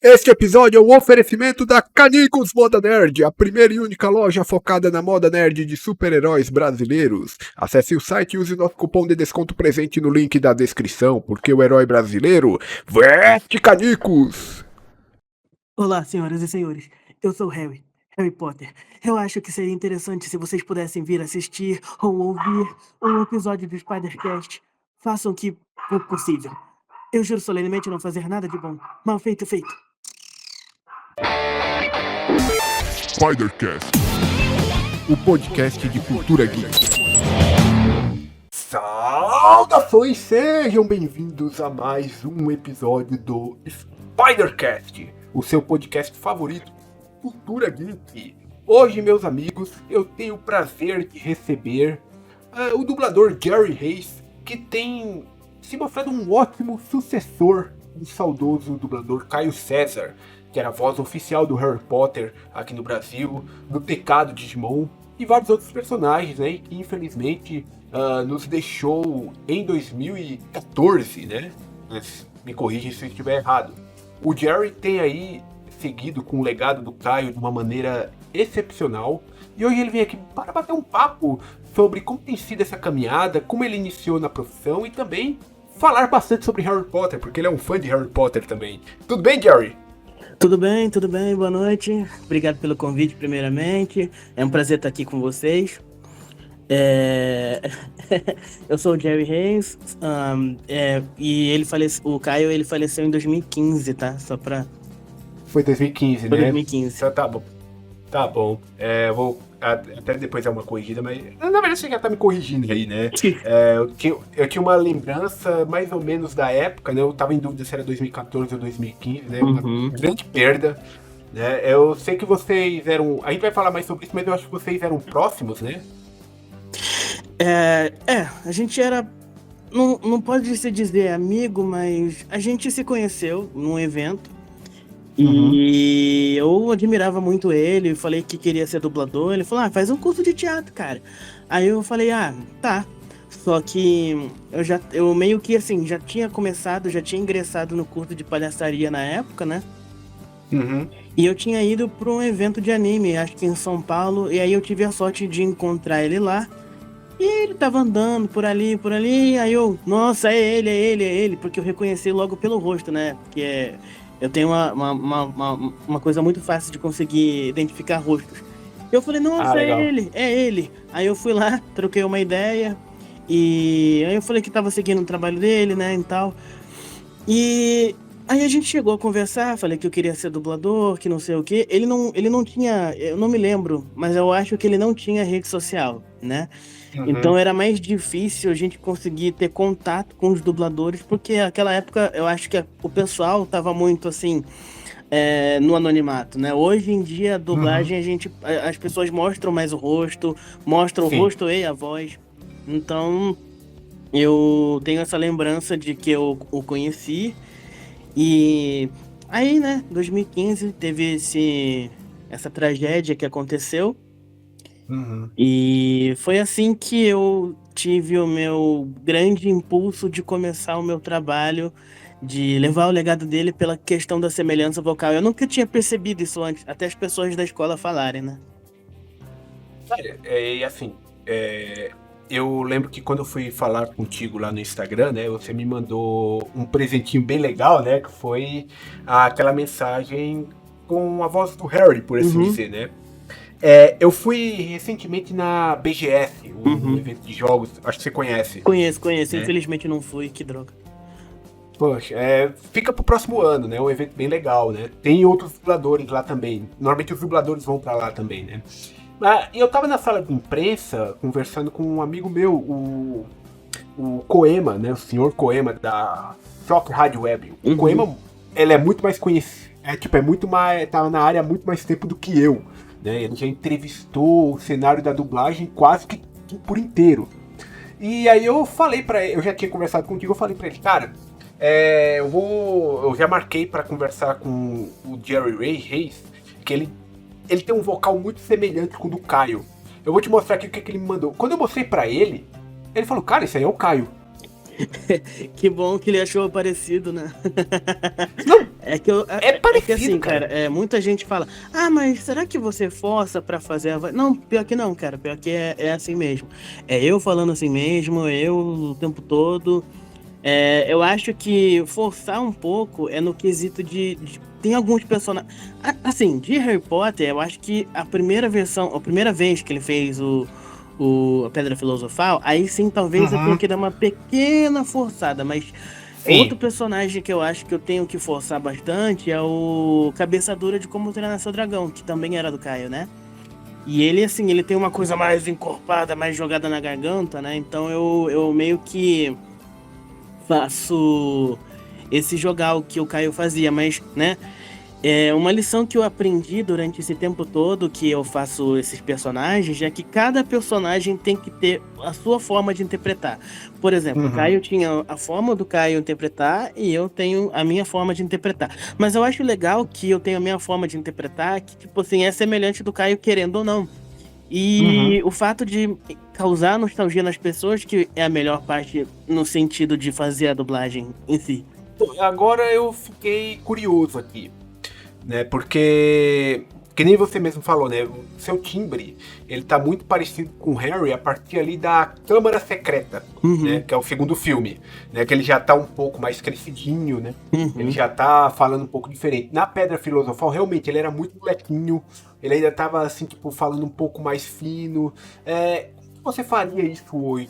Este episódio é um oferecimento da Canicos Moda Nerd, a primeira e única loja focada na moda nerd de super-heróis brasileiros. Acesse o site e use nosso cupom de desconto presente no link da descrição, porque o herói brasileiro veste Canicos! Olá, senhoras e senhores. Eu sou Harry Potter. Eu acho que seria interessante se vocês pudessem vir assistir ou ouvir um episódio do Spider-Cast. Façam o que for possível. Eu juro solenemente não fazer nada de bom. Mal feito, feito. Spider-Cast, o podcast de cultura geek. Saudações, sejam bem-vindos a mais um episódio do Spider-Cast, o seu podcast favorito, cultura geek. Hoje, meus amigos, eu tenho o prazer de receber o dublador Jerry Hayes, que tem se mostrado um ótimo sucessor do saudoso dublador Caio César, que era a voz oficial do Harry Potter aqui no Brasil, do TK do Digimon e vários outros personagens aí que infelizmente nos deixou em 2014, né? Mas me corrija se eu estiver errado. O Jerry tem aí seguido com o legado do Caio de uma maneira excepcional e hoje ele vem aqui para bater um papo sobre como tem sido essa caminhada, como ele iniciou na profissão e também falar bastante sobre Harry Potter, porque ele é um fã de Harry Potter também. Tudo bem, Jerry? Tudo bem, boa noite. Obrigado pelo convite, primeiramente. É um prazer estar aqui com vocês. Eu sou o Jerry Hayes, e o Caio ele faleceu em 2015, tá? Só pra... Foi 2015, Foi né? 2015. Então tá bom. Tá bom. Vou até depois dar uma corrigida, mas na verdade você já tá me corrigindo aí, né? Eu tinha uma lembrança mais ou menos da época, né? Eu tava em dúvida se era 2014 ou 2015, né? Uma grande perda, né? Eu sei que vocês eram... A gente vai falar mais sobre isso, mas eu acho que vocês eram próximos, né? A gente era... Não pode se dizer amigo, mas a gente se conheceu num evento. E eu admirava muito ele, falei que queria ser dublador. Ele falou, faz um curso de teatro, cara. Aí eu falei, tá. Só que eu meio que assim, já tinha ingressado no curso de palhaçaria na época, né? E eu tinha ido para um evento de anime, acho que em São Paulo. E aí eu tive a sorte de encontrar ele lá. E ele tava andando por ali. Aí eu, nossa, é ele. Porque eu reconheci logo pelo rosto, né? Porque eu tenho uma coisa muito fácil de conseguir identificar rostos. Eu falei, nossa, é ele. Aí eu fui lá, troquei uma ideia. E aí eu falei que tava seguindo o trabalho dele, né, e tal. E aí a gente chegou a conversar, falei que eu queria ser dublador, que não sei o quê. Ele não tinha, eu não me lembro, mas eu acho que ele não tinha rede social, né? Então era mais difícil a gente conseguir ter contato com os dubladores, porque naquela época eu acho que o pessoal tava muito assim, no anonimato, né? Hoje em dia a dublagem as pessoas mostram mais o rosto, mostram Sim. O rosto e a voz. Então eu tenho essa lembrança de que eu o conheci. E aí, né, 2015 teve essa tragédia que aconteceu. E foi assim que eu tive o meu grande impulso de começar o meu trabalho, de levar o legado dele pela questão da semelhança vocal. Eu nunca tinha percebido isso antes, até as pessoas da escola falarem, né? Eu lembro que quando eu fui falar contigo lá no Instagram, né, você me mandou um presentinho bem legal, né, que foi aquela mensagem com a voz do Harry, por assim dizer, né? Eu fui recentemente na BGS, um evento de jogos, acho que você conhece. Conheço, infelizmente não fui, que droga. Poxa, fica pro próximo ano, né, um evento bem legal, né, tem outros dubladores lá também, normalmente os dubladores vão pra lá também, né. E eu tava na sala de imprensa, conversando com um amigo meu, o Coema, né, o senhor Coema, da Shock Rádio Web. O Coema, ele é muito mais conhecido, tá na área há muito mais tempo do que eu. Né, ele já entrevistou o cenário da dublagem quase que por inteiro. E aí eu falei pra ele, eu já tinha conversado contigo, eu falei pra ele, cara, eu já marquei pra conversar com o Jerry Hayes, que ele tem um vocal muito semelhante com o do Caio. Eu vou te mostrar aqui o que ele me mandou. Quando eu mostrei pra ele, ele falou, cara, isso aí é o Caio. Que bom que ele achou parecido, né? Não, É é que parecido, assim, cara, muita gente fala, ah, mas será que você força pra fazer a voz? Não, pior que não, cara, pior que é assim mesmo. É eu falando assim mesmo, eu o tempo todo. Eu acho que forçar um pouco é no quesito tem alguns personagens. Assim, de Harry Potter, eu acho que a primeira versão, a primeira vez que ele fez a Pedra Filosofal, aí sim talvez eu tenha Uhum, que dar uma pequena forçada, mas outro sim. personagem que eu acho que eu tenho que forçar bastante é o Cabeça Dura de Como Treinar Seu Dragão, que também era do Caio, né? E ele, assim, ele tem uma coisa mais encorpada, mais jogada na garganta, né? Então eu meio que faço esse jogar o que o Caio fazia, mas, né? É uma lição que eu aprendi durante esse tempo todo que eu faço esses personagens é que cada personagem tem que ter a sua forma de interpretar. Por exemplo, o Uhum. Caio tinha a forma do Caio interpretar e eu tenho a minha forma de interpretar. Mas eu acho legal que eu tenho a minha forma de interpretar que, tipo assim, é semelhante do Caio querendo ou não. Uhum. E o fato de causar nostalgia nas pessoas que é a melhor parte no sentido de fazer a dublagem em si. Agora eu fiquei curioso aqui, né? Porque, que nem você mesmo falou, né? O seu timbre, ele tá muito parecido com o Harry a partir ali da Câmara Secreta, né? Uhum, Que é o segundo filme, né? Que ele já tá um pouco mais crescidinho, né? Ele uhum. já tá falando um pouco diferente. Na Pedra Filosofal, realmente, ele era muito molequinho, ele ainda tava, assim, tipo, falando um pouco mais fino. Como você faria isso hoje,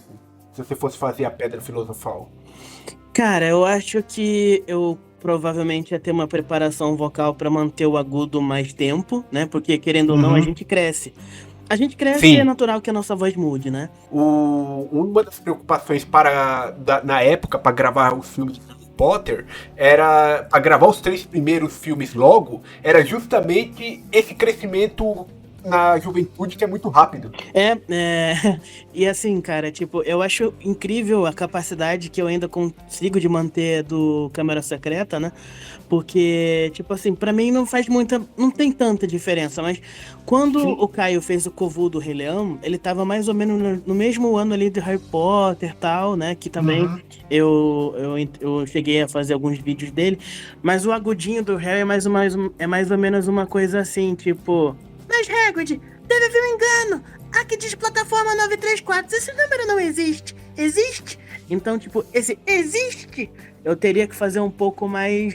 se você fosse fazer a Pedra Filosofal? Cara, eu acho que eu provavelmente ia ter uma preparação vocal pra manter o agudo mais tempo, né? Porque querendo ou não, a Uhum. gente cresce. A gente cresce e é Sim, natural que a nossa voz mude, né? uma das preocupações na época para gravar os filmes de Harry Potter era para gravar os três primeiros filmes logo, era justamente esse crescimento na juventude que é muito rápido. E assim, cara, tipo, eu acho incrível a capacidade que eu ainda consigo de manter do Câmera Secreta, né? Porque, tipo assim, pra mim não faz muita, não tem tanta diferença, mas quando Sim. o Caio fez o Kovu do Rei Leão, ele tava mais ou menos no mesmo ano ali de Harry Potter e tal, né? Que também Uhum. eu cheguei a fazer alguns vídeos dele, mas o agudinho do Harry é mais ou menos uma coisa assim, tipo. Mas Hagrid, deve haver um engano. Aqui diz plataforma 934. Esse número não existe. Existe? Então, tipo, esse existe, eu teria que fazer um pouco mais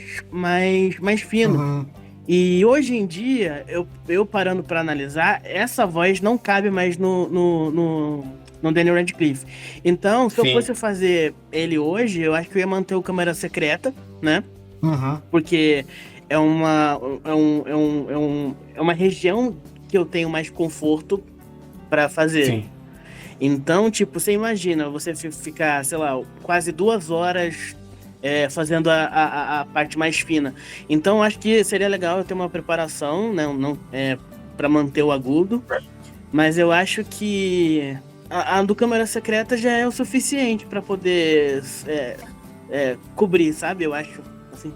fino. Uhum. E hoje em dia, eu parando pra analisar, essa voz não cabe mais no Daniel Radcliffe. Então, se eu Sim. fosse fazer ele hoje, eu acho que eu ia manter o Câmera Secreta, né? Uhum. Porque é uma, é uma região que eu tenho mais conforto pra fazer. Sim. Então, tipo, você imagina você ficar, sei lá, quase 2 horas fazendo a parte mais fina. Então, acho que seria legal eu ter uma preparação, né, não, para manter o agudo, mas eu acho que a do Câmara Secreta já é o suficiente para poder cobrir, sabe? Eu acho, assim.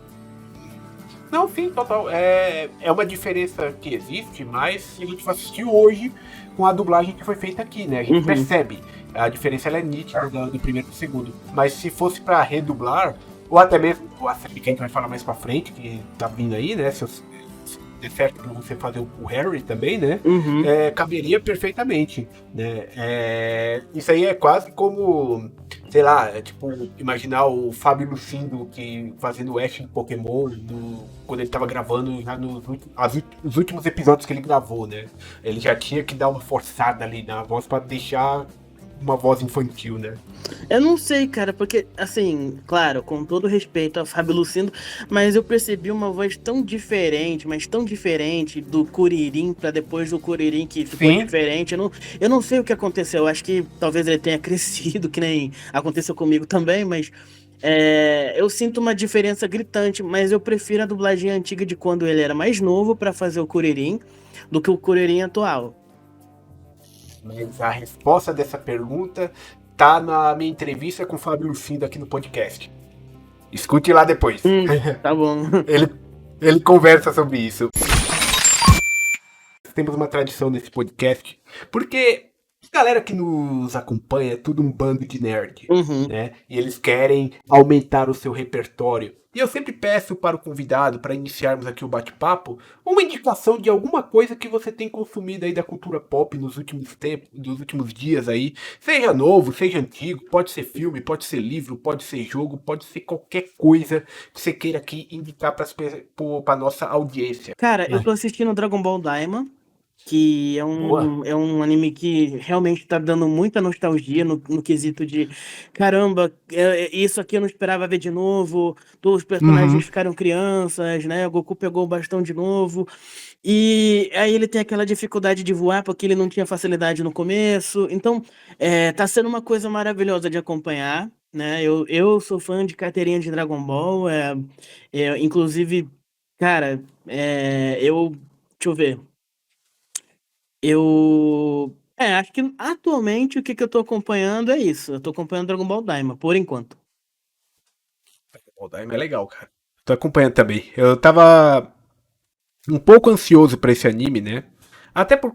Não, sim, total. É uma diferença que existe, mas se a gente for assistir hoje com a dublagem que foi feita aqui, né? A gente Uhum. percebe. A diferença ela é nítida do primeiro pro segundo. Mas se fosse pra redublar, ou até mesmo a série que a gente vai falar mais pra frente, que tá vindo aí, né? Se der certo pra você fazer o Harry também, né? Uhum. Caberia perfeitamente, né? Isso aí é quase como, sei lá, tipo, imaginar o Fábio Lucindo que fazendo o Ash do Pokémon quando ele tava gravando já os últimos episódios que ele gravou, né? Ele já tinha que dar uma forçada ali na voz pra deixar uma voz infantil, né? Eu não sei, cara, porque, assim, claro, com todo respeito a Fábio Lucindo, mas eu percebi uma voz tão diferente, mas tão diferente do Curirim pra depois do Curirim que ficou Sim. diferente. Eu não sei o que aconteceu. Eu acho que talvez ele tenha crescido, que nem aconteceu comigo também, mas eu sinto uma diferença gritante. Mas eu prefiro a dublagem antiga de quando ele era mais novo pra fazer o Curirim do que o Curirim atual. Mas a resposta dessa pergunta tá na minha entrevista com o Fábio Lucindo aqui no podcast. Escute lá depois. Tá bom. ele, ele conversa sobre isso. Temos uma tradição nesse podcast, porque a galera que nos acompanha é tudo um bando de nerd, Uhum. né? E eles querem aumentar o seu repertório E eu sempre peço para o convidado, para iniciarmos aqui o bate-papo, uma indicação de alguma coisa que você tem consumido aí da cultura pop nos últimos tempos, nos últimos dias aí. Seja novo, seja antigo, pode ser filme, pode ser livro, pode ser jogo, pode ser qualquer coisa que você queira aqui indicar para nossa audiência. Cara, eu Né? tô assistindo Dragon Ball Daima, que Boa. é um anime que realmente tá dando muita nostalgia no quesito de caramba, isso aqui eu não esperava ver de novo, todos os personagens Uhum. ficaram crianças, né? O Goku pegou o bastão de novo. E aí ele tem aquela dificuldade de voar porque ele não tinha facilidade no começo. Então, tá sendo uma coisa maravilhosa de acompanhar, né? Eu sou fã de carteirinha de Dragon Ball. Inclusive, cara, deixa eu ver. Acho que atualmente o que, que eu tô acompanhando é isso. Eu tô acompanhando Dragon Ball Daima, por enquanto. O Daima é legal, cara. Tô acompanhando também. Eu tava um pouco ansioso pra esse anime, né? Até por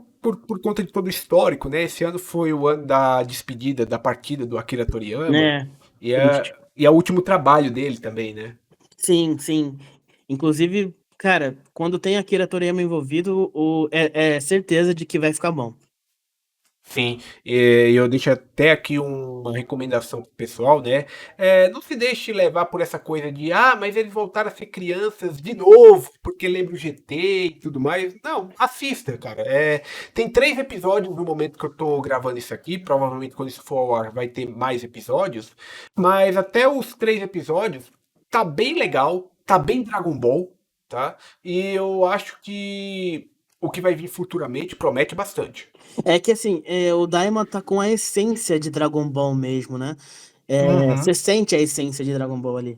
conta de todo o histórico, né? Esse ano foi o ano da despedida, da partida do Akira Toriyama. É, E triste. é o último trabalho dele também, né? Sim, sim. Inclusive, cara, quando tem Akira Toriyama envolvido, é certeza de que vai ficar bom. Sim, e eu deixo até aqui uma recomendação pro pessoal, né? Não se deixe levar por essa coisa de, mas eles voltaram a ser crianças de novo, porque lembra o GT e tudo mais. Não, assista, cara. Tem 3 episódios no momento que eu tô gravando isso aqui. Provavelmente quando isso for ao ar vai ter mais episódios. Mas até os 3 episódios tá bem legal, tá bem Dragon Ball, tá? E eu acho que o que vai vir futuramente promete bastante. É que assim, o Daima tá com a essência de Dragon Ball mesmo, né? Você Uhum. sente a essência de Dragon Ball ali.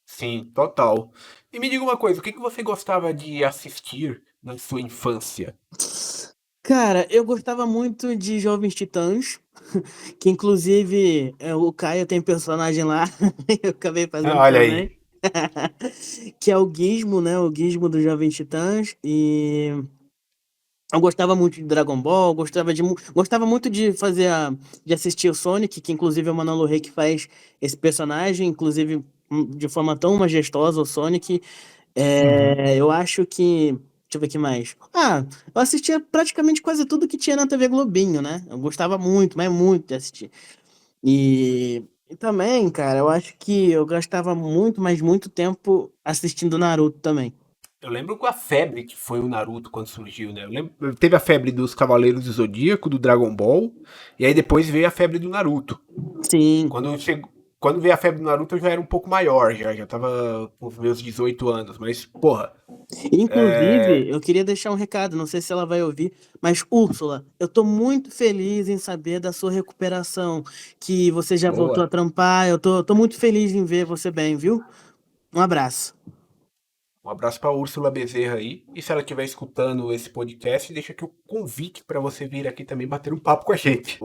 Sim, total. E me diga uma coisa, o que você gostava de assistir na sua infância? Cara, eu gostava muito de Jovens Titãs, que inclusive o Caio tem personagem lá, eu acabei fazendo Olha aí. também, que é o Gizmo, né? O Gizmo dos Jovens Titãs. E eu gostava muito de Dragon Ball, gostava muito de de assistir o Sonic, que inclusive é o Manolo Rey que faz esse personagem, inclusive de forma tão majestosa o Sonic. Uhum. Eu acho que. Deixa eu ver o que mais. Eu assistia praticamente quase tudo que tinha na TV Globinho, né? Eu gostava muito, mas muito de assistir. E também, cara, eu acho que eu gastava muito, mas muito tempo assistindo Naruto também. Eu lembro com a febre que foi o Naruto quando surgiu, né? Eu lembro, teve a febre dos Cavaleiros do Zodíaco, do Dragon Ball, e aí depois veio a febre do Naruto. Sim. Quando veio a febre do Naruto eu já era um pouco maior, já tava com os meus 18 anos, mas porra, Inclusive, eu queria deixar um recado, não sei se ela vai ouvir, mas Úrsula, eu tô muito feliz em saber da sua recuperação, que você já voltou a boa. trampar, tô muito feliz em ver você bem, viu? Um abraço. Um abraço para Úrsula Bezerra aí. E se ela estiver escutando esse podcast, deixa aqui o convite para você vir aqui também bater um papo com a gente.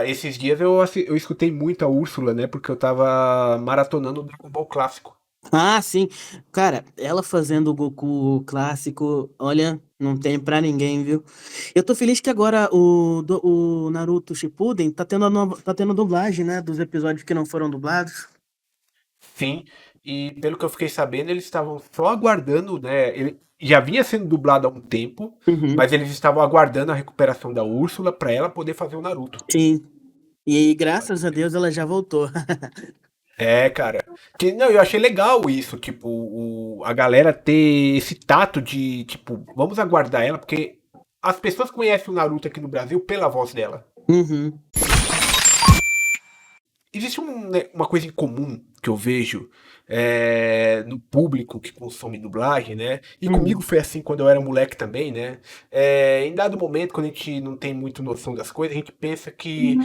Esses dias eu escutei muito a Úrsula, né? Porque eu tava maratonando o Dragon Ball clássico. Ah, sim. Cara, ela fazendo o Goku clássico, olha, não tem pra ninguém, viu? Eu tô feliz que agora o Naruto Shippuden tá tendo dublagem, né, dos episódios que não foram dublados. Sim, e pelo que eu fiquei sabendo, eles estavam só aguardando, né? Ele já vinha sendo dublado há um tempo, Uhum, mas eles estavam aguardando a recuperação da Úrsula para ela poder fazer o Naruto. sim. E graças a Deus ela já voltou. Cara. Não, eu achei legal isso, tipo, a galera ter esse tato de, tipo, vamos aguardar ela, porque as pessoas conhecem o Naruto aqui no Brasil pela voz dela. Uhum, Existe uma coisa em comum que eu vejo no público que consome dublagem, né? E comigo uhum, foi assim quando eu era moleque também, né? Em dado momento, quando a gente não tem muito noção das coisas, a gente pensa que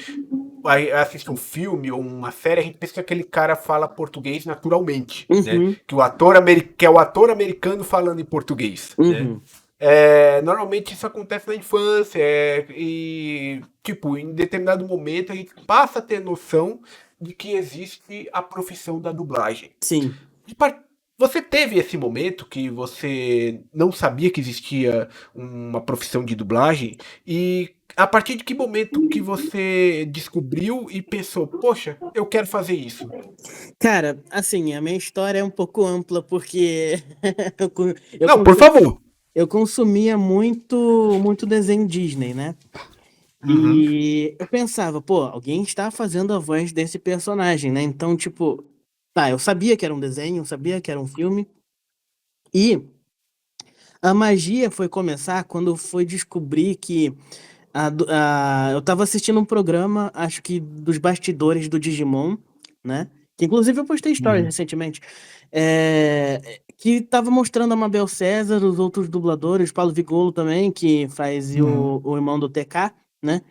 assiste um filme ou uma série, a gente pensa que aquele cara fala português naturalmente, né? uhum, Que é o ator americano falando em português, né? uhum. Normalmente isso acontece na infância e, tipo, em determinado momento a gente passa a ter noção de que existe a profissão da dublagem. Sim. E você teve esse momento que você não sabia que existia uma profissão de dublagem e A partir de que momento que você descobriu e pensou, poxa, eu quero fazer isso? Cara, assim, a minha história é um pouco ampla, porque eu, co- eu, Não, por consu- favor. eu consumia muito desenho Disney, né? Uhum, E eu pensava, pô, alguém está fazendo a voz desse personagem, né? Então, tipo, tá, eu sabia que era um desenho, eu sabia que era um filme, e a magia foi começar quando foi descobrir que eu tava assistindo um programa, acho que dos bastidores do Digimon, né? Que inclusive eu postei stories uhum, recentemente. Que tava mostrando a Mabel César, os outros dubladores, Paulo Vigolo também, que faz uhum, o irmão do TK, né?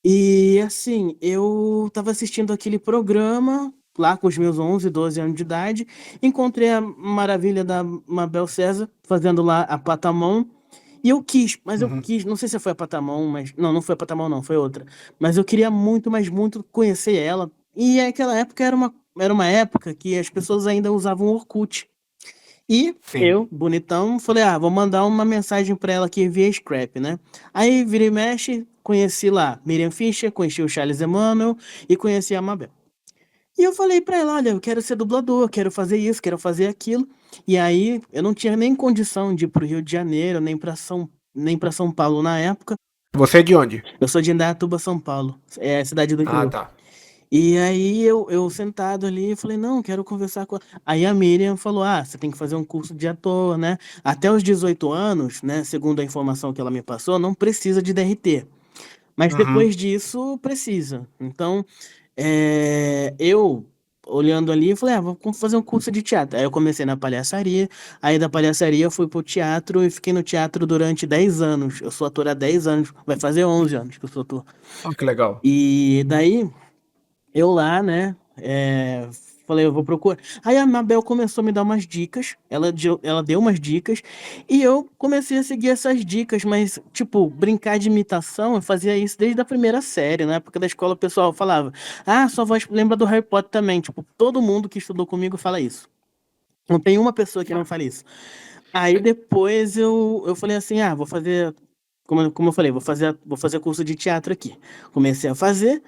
E assim, eu tava assistindo aquele programa lá com os meus 11, 12 anos de idade, encontrei a maravilha da Mabel César fazendo lá a Patamon, e eu quis, mas eu uhum. quis, não sei se foi a Patamon, mas não foi a Patamon não, foi outra. Mas eu queria muito, mas muito conhecer ela. E aquela época era uma época que as pessoas ainda usavam Orkut. E Sim. eu, bonitão, falei, vou mandar uma mensagem pra ela aqui via Scrap, né? Aí, vira e mexe, conheci lá Miriam Fischer, conheci o Charles Emmanuel e conheci a Mabel. E eu falei pra ela, olha, eu quero ser dublador, quero fazer isso, quero fazer aquilo. E aí, eu não tinha nem condição de ir pro Rio de Janeiro, nem pra São Paulo na época. Você é de onde? Eu sou de Indaiatuba, São Paulo, é a cidade do Ah, interior. tá. E aí eu sentado ali, falei, não, quero conversar com. Aí a Miriam falou: você tem que fazer um curso de ator, né? Até os 18 anos, né? Segundo a informação que ela me passou, não precisa de DRT. Mas Uhum, depois disso, precisa. Então, eu, olhando ali, falei, vou fazer um curso de teatro. Aí eu comecei na palhaçaria, aí da palhaçaria eu fui pro teatro e fiquei no teatro durante 10 anos. Eu sou ator há 10 anos, vai fazer 11 anos que eu sou ator. olha que legal. E daí. Eu lá, né? Falei, eu vou procurar. Aí a Mabel começou a me dar umas dicas. Ela deu umas dicas. E eu comecei a seguir essas dicas. Mas, tipo, brincar de imitação, eu fazia isso desde a primeira série. Na época da escola, o pessoal falava: sua voz lembra do Harry Potter também. Tipo, todo mundo que estudou comigo fala isso. Não tem uma pessoa que não fale isso. Aí depois eu falei assim: vou fazer. Como eu falei, vou fazer curso de teatro aqui. Comecei a fazer.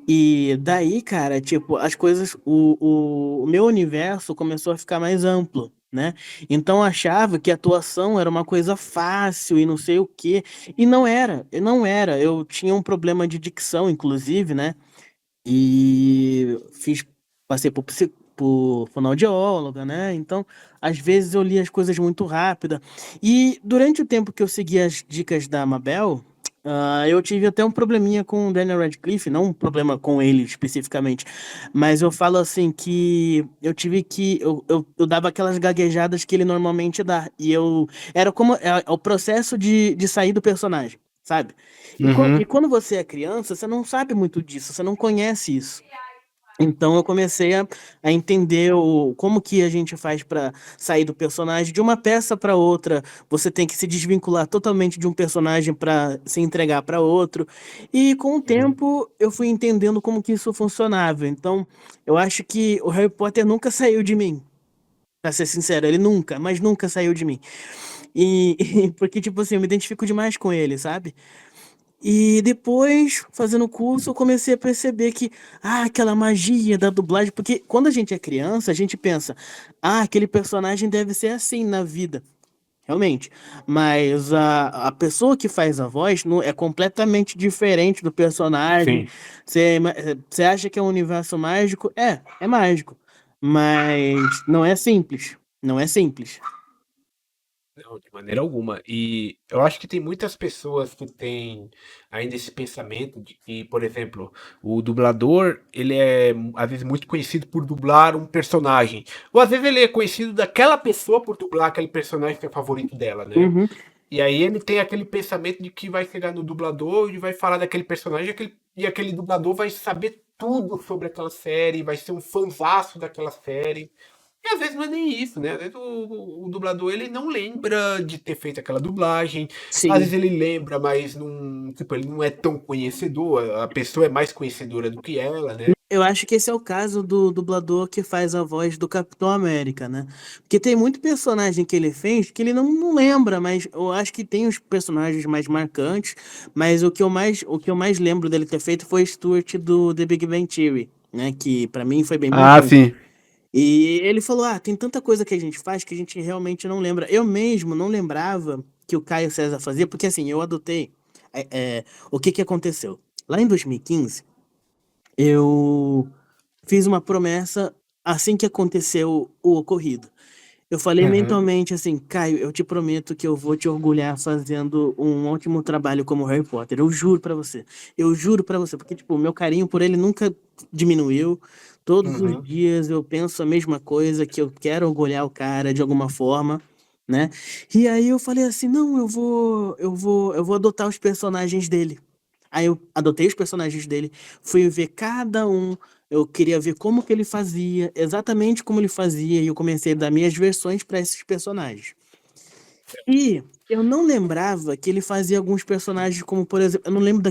E daí, cara, tipo, as coisas, o meu universo começou a ficar mais amplo, né? Então eu achava que a atuação era uma coisa fácil e não sei o quê. E não era. Eu tinha um problema de dicção, inclusive, né? Passei por fonoaudióloga, né? Então, às vezes eu li as coisas muito rápida. E durante o tempo que eu segui as dicas da Mabel, eu tive até um probleminha com o Daniel Radcliffe, não um problema com ele especificamente, mas eu falo assim que eu tive que. Eu dava aquelas gaguejadas que ele normalmente dá. E eu. Era como. É o processo de sair do personagem, sabe? E Uhum. quando você é criança, você não sabe muito disso, você não conhece isso. Então eu comecei a entender como que a gente faz para sair do personagem de uma peça para outra. Você tem que se desvincular totalmente de um personagem para se entregar para outro. E com o Uhum. tempo eu fui entendendo como que isso funcionava. Então eu acho que o Harry Potter nunca saiu de mim. Pra ser sincero, ele nunca, mas nunca saiu de mim. Porque, tipo assim, eu me identifico demais com ele, sabe? E depois, fazendo o curso, eu comecei a perceber que, aquela magia da dublagem, porque quando a gente é criança, a gente pensa, aquele personagem deve ser assim na vida. Realmente. Mas a pessoa que faz a voz não, é completamente diferente do personagem. Sim. Você acha que é um universo mágico? É mágico. Mas não é simples. Não é simples. Não, de maneira alguma. E eu acho que tem muitas pessoas que têm ainda esse pensamento de que, por exemplo, o dublador, ele é às vezes muito conhecido por dublar um personagem. Ou às vezes ele é conhecido daquela pessoa por dublar aquele personagem que é favorito dela, né? Uhum. E aí ele tem aquele pensamento de que vai chegar no dublador e vai falar daquele personagem e aquele dublador vai saber tudo sobre aquela série, vai ser um fanzaço daquela série. E às vezes não é nem isso, né? Às vezes o dublador ele não lembra de ter feito aquela dublagem. Às vezes Sim. ele lembra, mas não, tipo, ele não é tão conhecedor. A pessoa é mais conhecedora do que ela, né? Eu acho que esse é o caso do dublador que faz a voz do Capitão América, né? Porque tem muito personagem que ele fez que ele não lembra, mas eu acho que tem os personagens mais marcantes, mas o que eu mais lembro dele ter feito foi Stuart do The Big Bang Theory, né? Que pra mim foi bem Ah, marcante. sim. E ele falou: Ah, tem tanta coisa que a gente faz que a gente realmente não lembra. Eu mesmo não lembrava que o Caio César fazia, porque assim, eu adotei. O que que aconteceu? Lá em 2015, eu fiz uma promessa assim que aconteceu o ocorrido. Eu falei Uhum. mentalmente assim, Caio, eu te prometo que eu vou te orgulhar fazendo um ótimo trabalho como Harry Potter. Eu juro pra você. Eu juro pra você, porque tipo, o meu carinho por ele nunca diminuiu. Todos os Uhum. dias eu penso a mesma coisa, que eu quero orgulhar o cara de alguma forma, né? E aí eu falei assim, não, eu vou adotar os personagens dele. Aí eu adotei os personagens dele, fui ver cada um, eu queria ver como que ele fazia, exatamente como ele fazia, e eu comecei a dar minhas versões para esses personagens. E eu não lembrava que ele fazia alguns personagens, como por exemplo, eu não lembro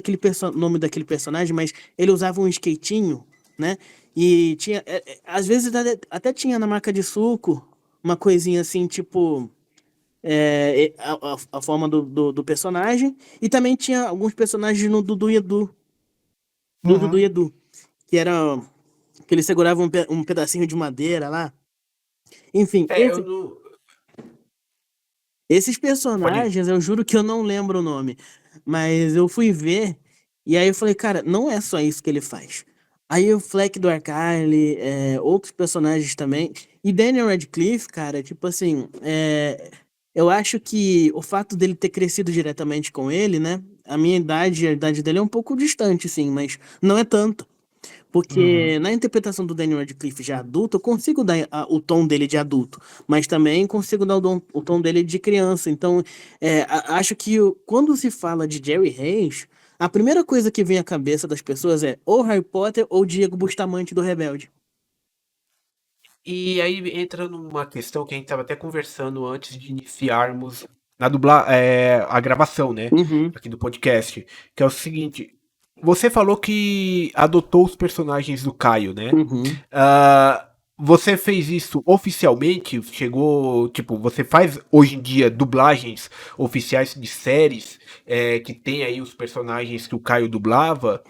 nome daquele personagem, mas ele usava um skatinho, né? E tinha, às vezes até tinha na marca de suco uma coisinha assim, tipo, a forma do personagem, e também tinha alguns personagens no Dudu e Edu, do Dudu Uhum. e Edu, que era que ele segurava um pedacinho de madeira lá. Enfim, Eu não. esses Pode ir. personagens, eu juro que eu não lembro o nome, mas eu fui ver e aí eu falei, cara, não é só isso que ele faz. Aí o Fleck do Arcane, outros personagens também, e Daniel Radcliffe, cara, tipo assim, eu acho que o fato dele ter crescido diretamente com ele, né? A minha idade, a idade dele é um pouco distante, sim, mas não é tanto. Uhum. Porque na interpretação do Daniel Radcliffe já adulto, eu consigo dar o tom dele de adulto, mas também consigo dar o tom dele de criança. Então, acho que quando se fala de Jerry Reis, a primeira coisa que vem à cabeça das pessoas é ou Harry Potter ou Diego Bustamante do Rebelde. E aí entra numa questão que a gente estava até conversando antes de iniciarmos a gravação, né? Uhum, Aqui do podcast. Que é o seguinte: você falou que adotou os personagens do Caio, né? uhum. Ah, você fez isso oficialmente? Chegou, tipo, você faz hoje em dia dublagens oficiais de séries que tem aí os personagens que o Caio dublava?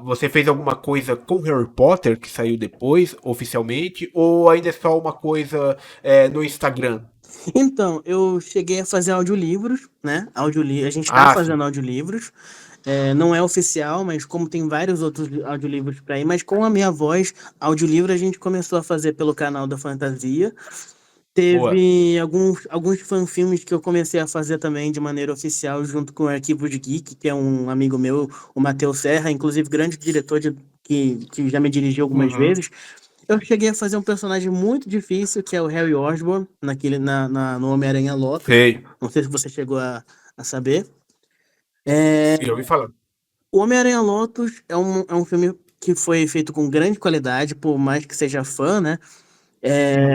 Você fez alguma coisa com Harry Potter que saiu depois, oficialmente? Ou ainda é só uma coisa no Instagram? Então, eu cheguei a fazer audiolivros, né? A gente tá Ah, sim. fazendo audiolivros. Não é oficial, mas como tem vários outros audiolivros para ir, mas com a minha voz, audiolivro a gente começou a fazer pelo canal da Fantasia. Boa. Teve alguns fanfilmes que eu comecei a fazer também de maneira oficial, junto com o Arquivo de Geek, que é um amigo meu, o Matheus Serra, inclusive grande diretor que já me dirigiu algumas Uhum. vezes. Eu cheguei a fazer um personagem muito difícil, que é o Harry Osborn, no Homem-Aranha Lotus. Sei. Não sei se você chegou a saber. É, Já ouvi falar. o Homem-Aranha Lotus é um filme que foi feito com grande qualidade, por mais que seja fã, né?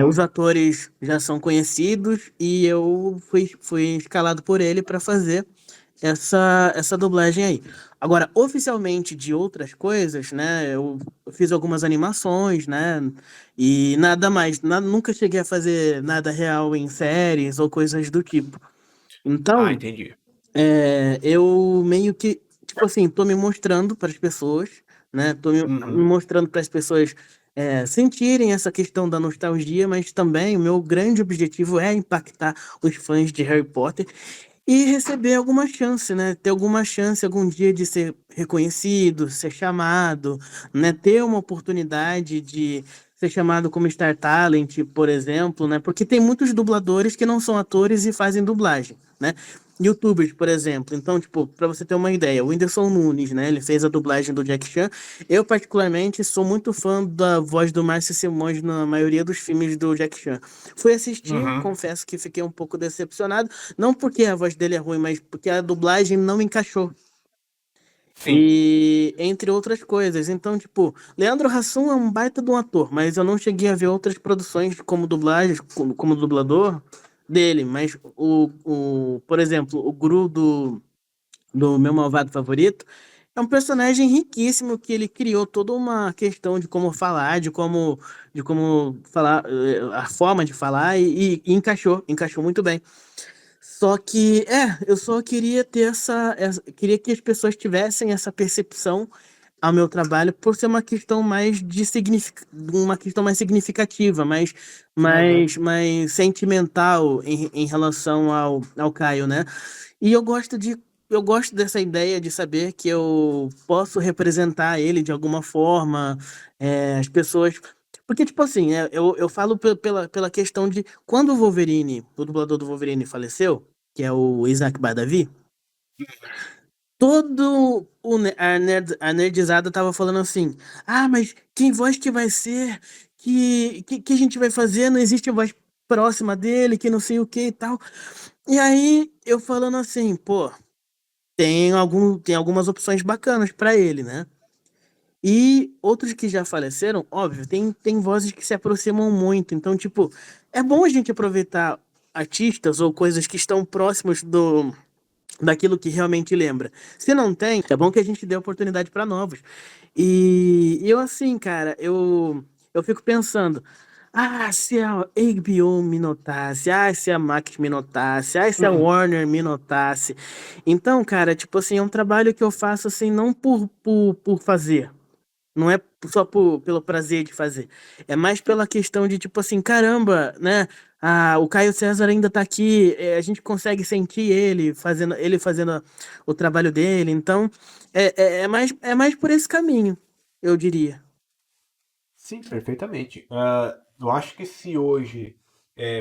Os Uhum. atores já são conhecidos e eu fui escalado por ele para fazer essa dublagem aí. Agora, oficialmente de outras coisas, né? Eu fiz algumas animações, né? E nada mais. Nunca cheguei a fazer nada real em séries ou coisas do tipo. Ah, Então, entendi. eu meio que, tipo assim, tô me mostrando para as pessoas, né? Tô me Uhum. mostrando para as pessoas sentirem essa questão da nostalgia, mas também o meu grande objetivo é impactar os fãs de Harry Potter e receber alguma chance, né? Ter alguma chance algum dia de ser reconhecido, ser chamado, né? Ter uma oportunidade de ser chamado como Star Talent, por exemplo, né? Porque tem muitos dubladores que não são atores e fazem dublagem, né? YouTubers, por exemplo. Então, tipo, pra você ter uma ideia, o Whindersson Nunes, né? Ele fez a dublagem do Jack Chan. Eu, particularmente, sou muito fã da voz do Márcio Simões na maioria dos filmes do Jack Chan. Fui assistir, Uhum. confesso que fiquei um pouco decepcionado, não porque a voz dele é ruim, mas porque a dublagem não me encaixou. Sim. E entre outras coisas. Então, tipo, Leandro Hassum é um baita de um ator, mas eu não cheguei a ver outras produções como dublagem, como dublador dele. Mas por exemplo, o Gru do meu malvado favorito É um personagem riquíssimo que ele criou toda uma questão de como falar, de como falar, a forma de falar e encaixou muito bem. Só que, eu só queria ter queria que as pessoas tivessem essa percepção ao meu trabalho por ser uma questão mais uma questão mais significativa, Aham. mais sentimental em relação ao Caio, né? E eu gosto dessa ideia de saber que eu posso representar ele de alguma forma, as pessoas. Porque, tipo assim, eu falo pela questão de quando o dublador do Wolverine faleceu, que é o Isaac Badavi, a nerdizada tava falando assim: ah, mas quem voz que vai ser? Que a gente vai fazer? Não existe voz próxima dele, que não sei o que e tal. E aí eu falando assim, pô, tem algumas opções bacanas pra ele, né? E outros que já faleceram, óbvio, tem vozes que se aproximam muito. Então, tipo, é bom a gente aproveitar artistas ou coisas que estão próximos daquilo que realmente lembra. Se não tem, é bom que a gente dê oportunidade para novos. E eu assim, cara, eu fico pensando, se a HBO me notasse, se a Max me notasse, se a Uhum. Warner me notasse. Então, cara, tipo assim, é um trabalho que eu faço assim não por fazer. Não é só pelo prazer de fazer. É mais pela questão de, tipo assim, caramba, né? O Caio César ainda tá aqui, a gente consegue sentir ele fazendo o trabalho dele. Então, é mais por esse caminho, eu diria. Sim, perfeitamente. Eu acho que se hoje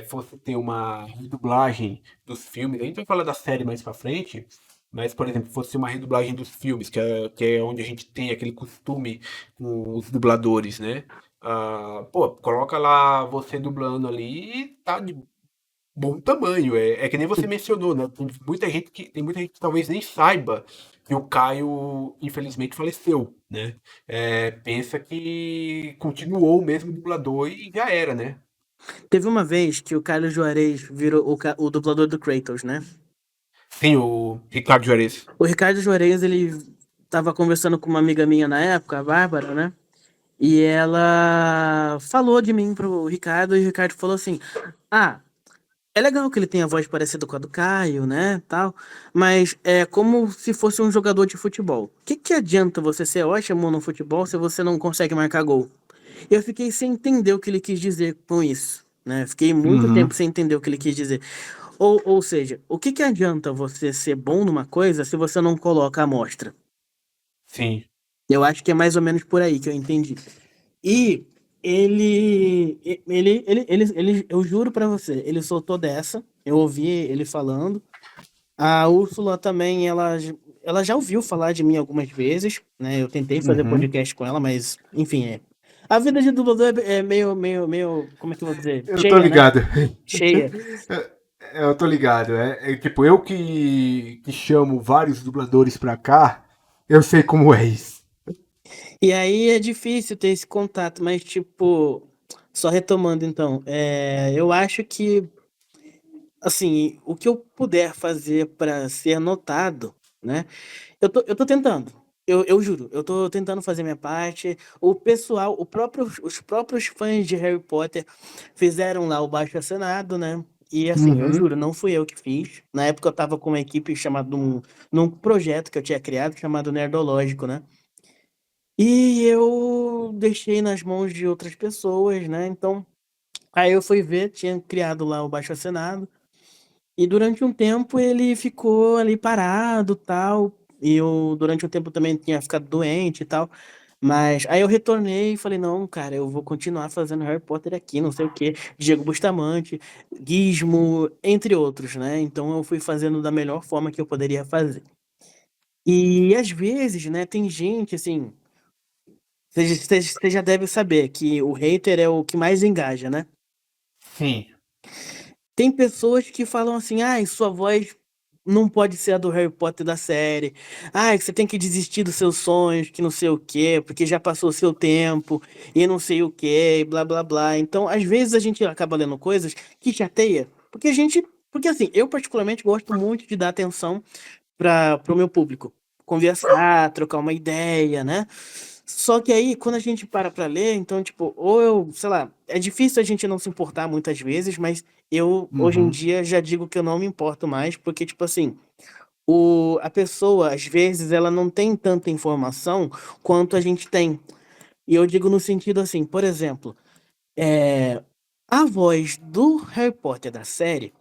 fosse ter uma redublagem dos filmes, a gente vai falar da série mais pra frente, mas, por exemplo, fosse uma redublagem dos filmes, que é onde a gente tem aquele costume com os dubladores, né? Pô, coloca lá você dublando ali e tá de bom tamanho. É que nem você mencionou, né? Tem muita gente que talvez nem saiba que o Caio, infelizmente, faleceu, né? Pensa que continuou o mesmo dublador e já era, né? Teve uma vez que o Carlos Juarez virou o dublador do Kratos, né? Sim, o Ricardo Juarez. O Ricardo Juarez, ele tava conversando com uma amiga minha na época, a Bárbara, né? E ela falou de mim pro Ricardo, e o Ricardo falou assim: Ah, é legal que ele tenha a voz parecida com a do Caio, né, tal, mas é como se fosse um jogador de futebol. O que que adianta você ser ótimo no futebol se você não consegue marcar gol? Eu fiquei sem entender o que ele quis dizer com isso, né? Fiquei muito Uhum. tempo sem entender o que ele quis dizer. Ou seja, o que que adianta você ser bom numa coisa se você não coloca a amostra? Sim. Eu acho que é mais ou menos por aí que eu entendi. E eu juro pra você, ele soltou dessa, eu ouvi ele falando. A Úrsula também, ela já ouviu falar de mim algumas vezes, né? Eu tentei fazer Uhum. podcast com ela, mas, enfim, A vida de dublador é meio, como é que eu vou dizer? Eu tô Cheia, né? ligado. Cheia. Eu tô ligado. Tipo, eu que chamo vários dubladores pra cá, eu sei como é isso. E aí é difícil ter esse contato, mas, tipo, só retomando então, eu acho que assim, o que eu puder fazer para ser notado, né? Eu tô tentando. Eu juro, eu tô tentando fazer minha parte. O pessoal, os próprios fãs de Harry Potter fizeram lá o baixo-assinado, né? E assim, eu Uhum. juro, não fui eu que fiz. Na época eu tava com uma equipe chamada num projeto que eu tinha criado chamado Nerdológico, né? E eu deixei nas mãos de outras pessoas, né? Então, aí eu fui ver, tinha criado lá o baixo-assinado. E durante um tempo ele ficou ali parado, tal. E eu durante um tempo também tinha ficado doente e tal. Mas aí eu retornei e falei, não, cara, eu vou continuar fazendo Harry Potter aqui, não sei o quê. Diego Bustamante, Gizmo, entre outros, né? Então eu fui fazendo da melhor forma que eu poderia fazer. E às vezes, né, tem gente assim, você já deve saber que o hater é o que mais engaja, né? Sim. Tem pessoas que falam assim, sua voz não pode ser a do Harry Potter da série. Que você tem que desistir dos seus sonhos, que não sei o quê, porque já passou o seu tempo, e não sei o quê, e blá blá blá. Então, às vezes a gente acaba lendo coisas que chateia, porque assim, eu particularmente gosto muito de dar atenção para o meu público. conversar, trocar uma ideia, né? Só que aí, quando a gente para pra ler, então, tipo, ou eu, sei lá, é difícil a gente não se importar muitas vezes, mas eu, hoje em Uhum. dia, já digo que eu não me importo mais, porque, tipo assim, a pessoa, às vezes, ela não tem tanta informação quanto a gente tem. E eu digo no sentido assim, por exemplo, é, a voz do Harry Potter da série,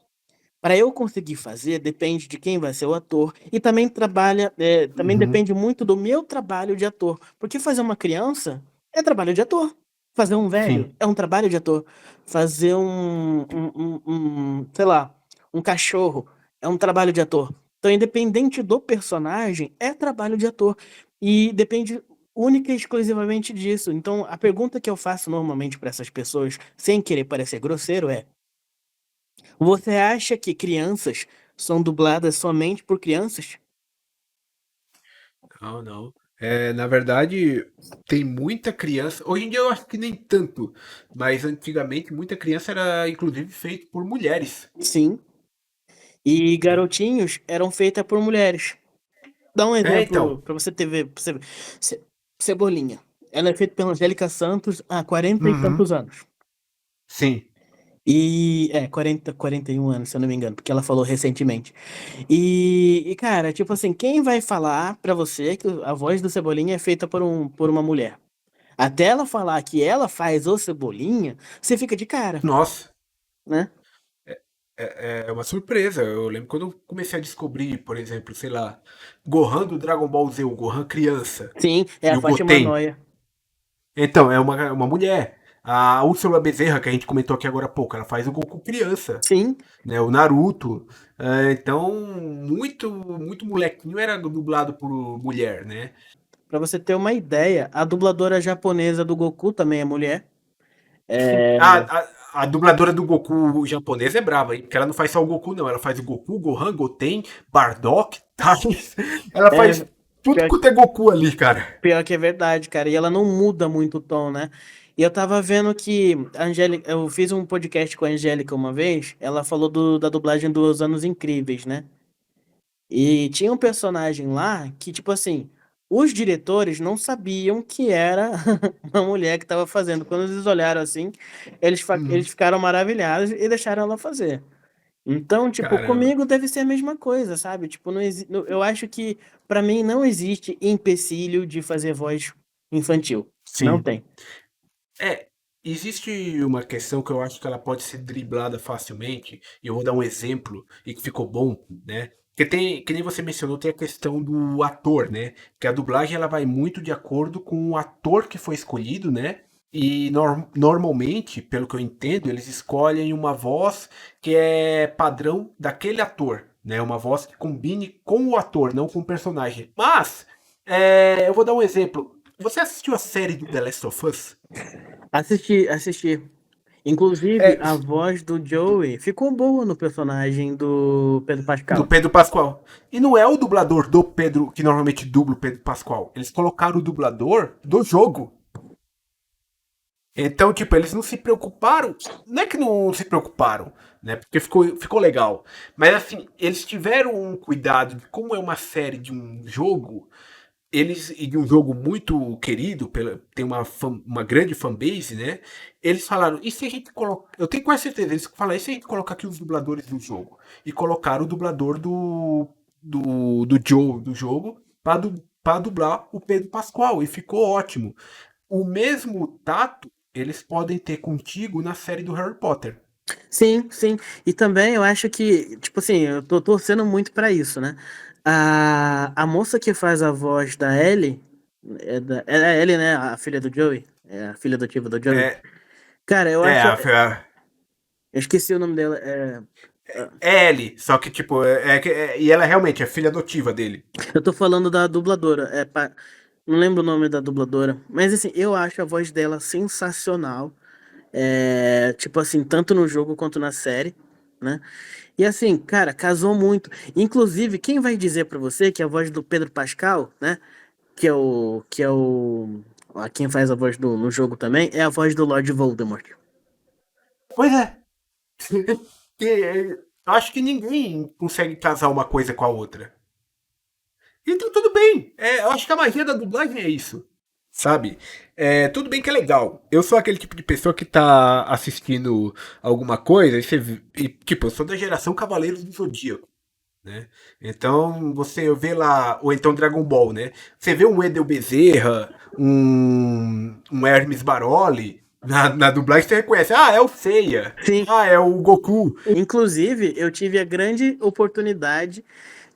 para eu conseguir fazer, depende de quem vai ser o ator e também também Uhum. depende muito do meu trabalho de ator, porque fazer uma criança é trabalho de ator, fazer um velho Sim. é um trabalho de ator, fazer sei lá, um cachorro é um trabalho de ator. Então, independente do personagem, é trabalho de ator e depende única e exclusivamente disso. Então, a pergunta que eu faço normalmente para essas pessoas, sem querer parecer grosseiro, é: você acha que crianças são dubladas somente por crianças? Não, não. Na verdade, tem muita criança. Hoje em dia eu acho que nem tanto, mas antigamente muita criança era inclusive feita por mulheres, Sim. E né? garotinhos eram feitas por mulheres. Dá um exemplo Então. pra você ter pra você ver. Cebolinha. Ela é feita pela Angélica Santos há 40 e Uhum. tantos anos. Sim. E 41 anos, se eu não me engano, porque ela falou recentemente. Cara, tipo assim, quem vai falar pra você que a voz do Cebolinha é feita por uma mulher? Até ela falar que ela faz o Cebolinha, você fica de cara, Nossa. né? É uma surpresa. Eu lembro quando eu comecei a descobrir, por exemplo, sei lá, Gohan do Dragon Ball Z, o Gohan criança Sim, é e a o Fátima Goten. Noia. Então, é uma mulher. A Úrsula Bezerra, que a gente comentou aqui agora há pouco, ela faz o Goku criança, Sim, né? O Naruto. Então, muito molequinho era dublado por mulher, né? pra você ter uma ideia, a dubladora japonesa do Goku também é mulher. Sim, É, a dubladora do Goku japonesa é brava, hein? Porque ela não faz só o Goku, não. Ela faz o Goku, Gohan, Goten, Bardock, Thales. Ela faz é tudo pior, quanto é Goku ali, cara. pior que é verdade, cara. E ela não muda muito o tom, né? E eu tava vendo que a Angélica, eu fiz um podcast com a Angélica uma vez, ela falou da dublagem dos Anos Incríveis, né? E tinha um personagem lá que, tipo assim, os diretores não sabiam que era uma mulher que estava fazendo. Quando eles olharam assim, eles Uhum. ficaram maravilhados e deixaram ela fazer. Então, tipo, Caramba. comigo deve ser a mesma coisa, sabe? Tipo, eu acho que pra mim não existe empecilho de fazer voz infantil. Não Sim. tem. É, existe uma questão que eu acho que ela pode ser driblada facilmente, e eu vou dar um exemplo, e que ficou bom, né? Que tem, que nem você mencionou, tem a questão do ator, né? Que a dublagem ela vai muito de acordo com o ator que foi escolhido, né? E normalmente, pelo que eu entendo, eles escolhem uma voz que é padrão daquele ator, né? Uma voz que combine com o ator, não com o personagem. Mas, eu vou dar um exemplo. Você assistiu a série do The Last of Us? Assisti. Inclusive, É, a voz do Joey ficou boa no personagem do Pedro do Pascal. Pedro Pascoal. E não é o dublador do Pedro que normalmente dubla o Pedro Pascoal. Eles colocaram o dublador do jogo. Então, tipo, eles não se preocuparam. Não é que não se preocuparam, né? Porque ficou legal. Mas assim, eles tiveram um cuidado de como é uma série de um jogo. Eles, e de um jogo muito querido, tem uma grande fanbase, né? Eles falaram, e se a gente colocar. Eu tenho quase certeza, eles falaram, e se a gente colocar aqui os dubladores do jogo? E colocaram o dublador do Joe do jogo para dublar o Pedro Pascoal. E ficou ótimo. O mesmo tato eles podem ter contigo na série do Harry Potter. Sim, sim. E também eu acho que, tipo assim, eu tô torcendo muito pra isso, né? A moça que faz a voz da Ellie, é a Ellie, né? A filha do Joey, é a filha adotiva do Joey. É, Cara, eu é, acho. a, Eu esqueci o nome dela. é Ellie, só que tipo, e ela realmente é filha adotiva dele. Eu tô falando da dubladora. Não lembro o nome da dubladora. Mas assim, eu acho a voz dela sensacional. Tipo assim, tanto no jogo quanto na série, né? E assim, cara, casou muito. Inclusive, quem vai dizer pra você que a voz do Pedro Pascal, né? Quem faz a voz no jogo também, é a voz do Lord Voldemort. Pois é. Eu acho que ninguém consegue casar uma coisa com a outra. Então tudo bem. Eu acho que a magia da dublagem é isso. Sabe? Tudo bem que é legal. Eu sou aquele tipo de pessoa que tá assistindo alguma coisa tipo, eu sou da geração Cavaleiros do Zodíaco, né? Então você vê lá, ou então Dragon Ball, né? Você vê um Wendel Bezerra, um Hermes Baroli, na dublagem você reconhece. Ah, é o Seiya. Sim. Ah, é o Goku. Inclusive, eu tive a grande oportunidade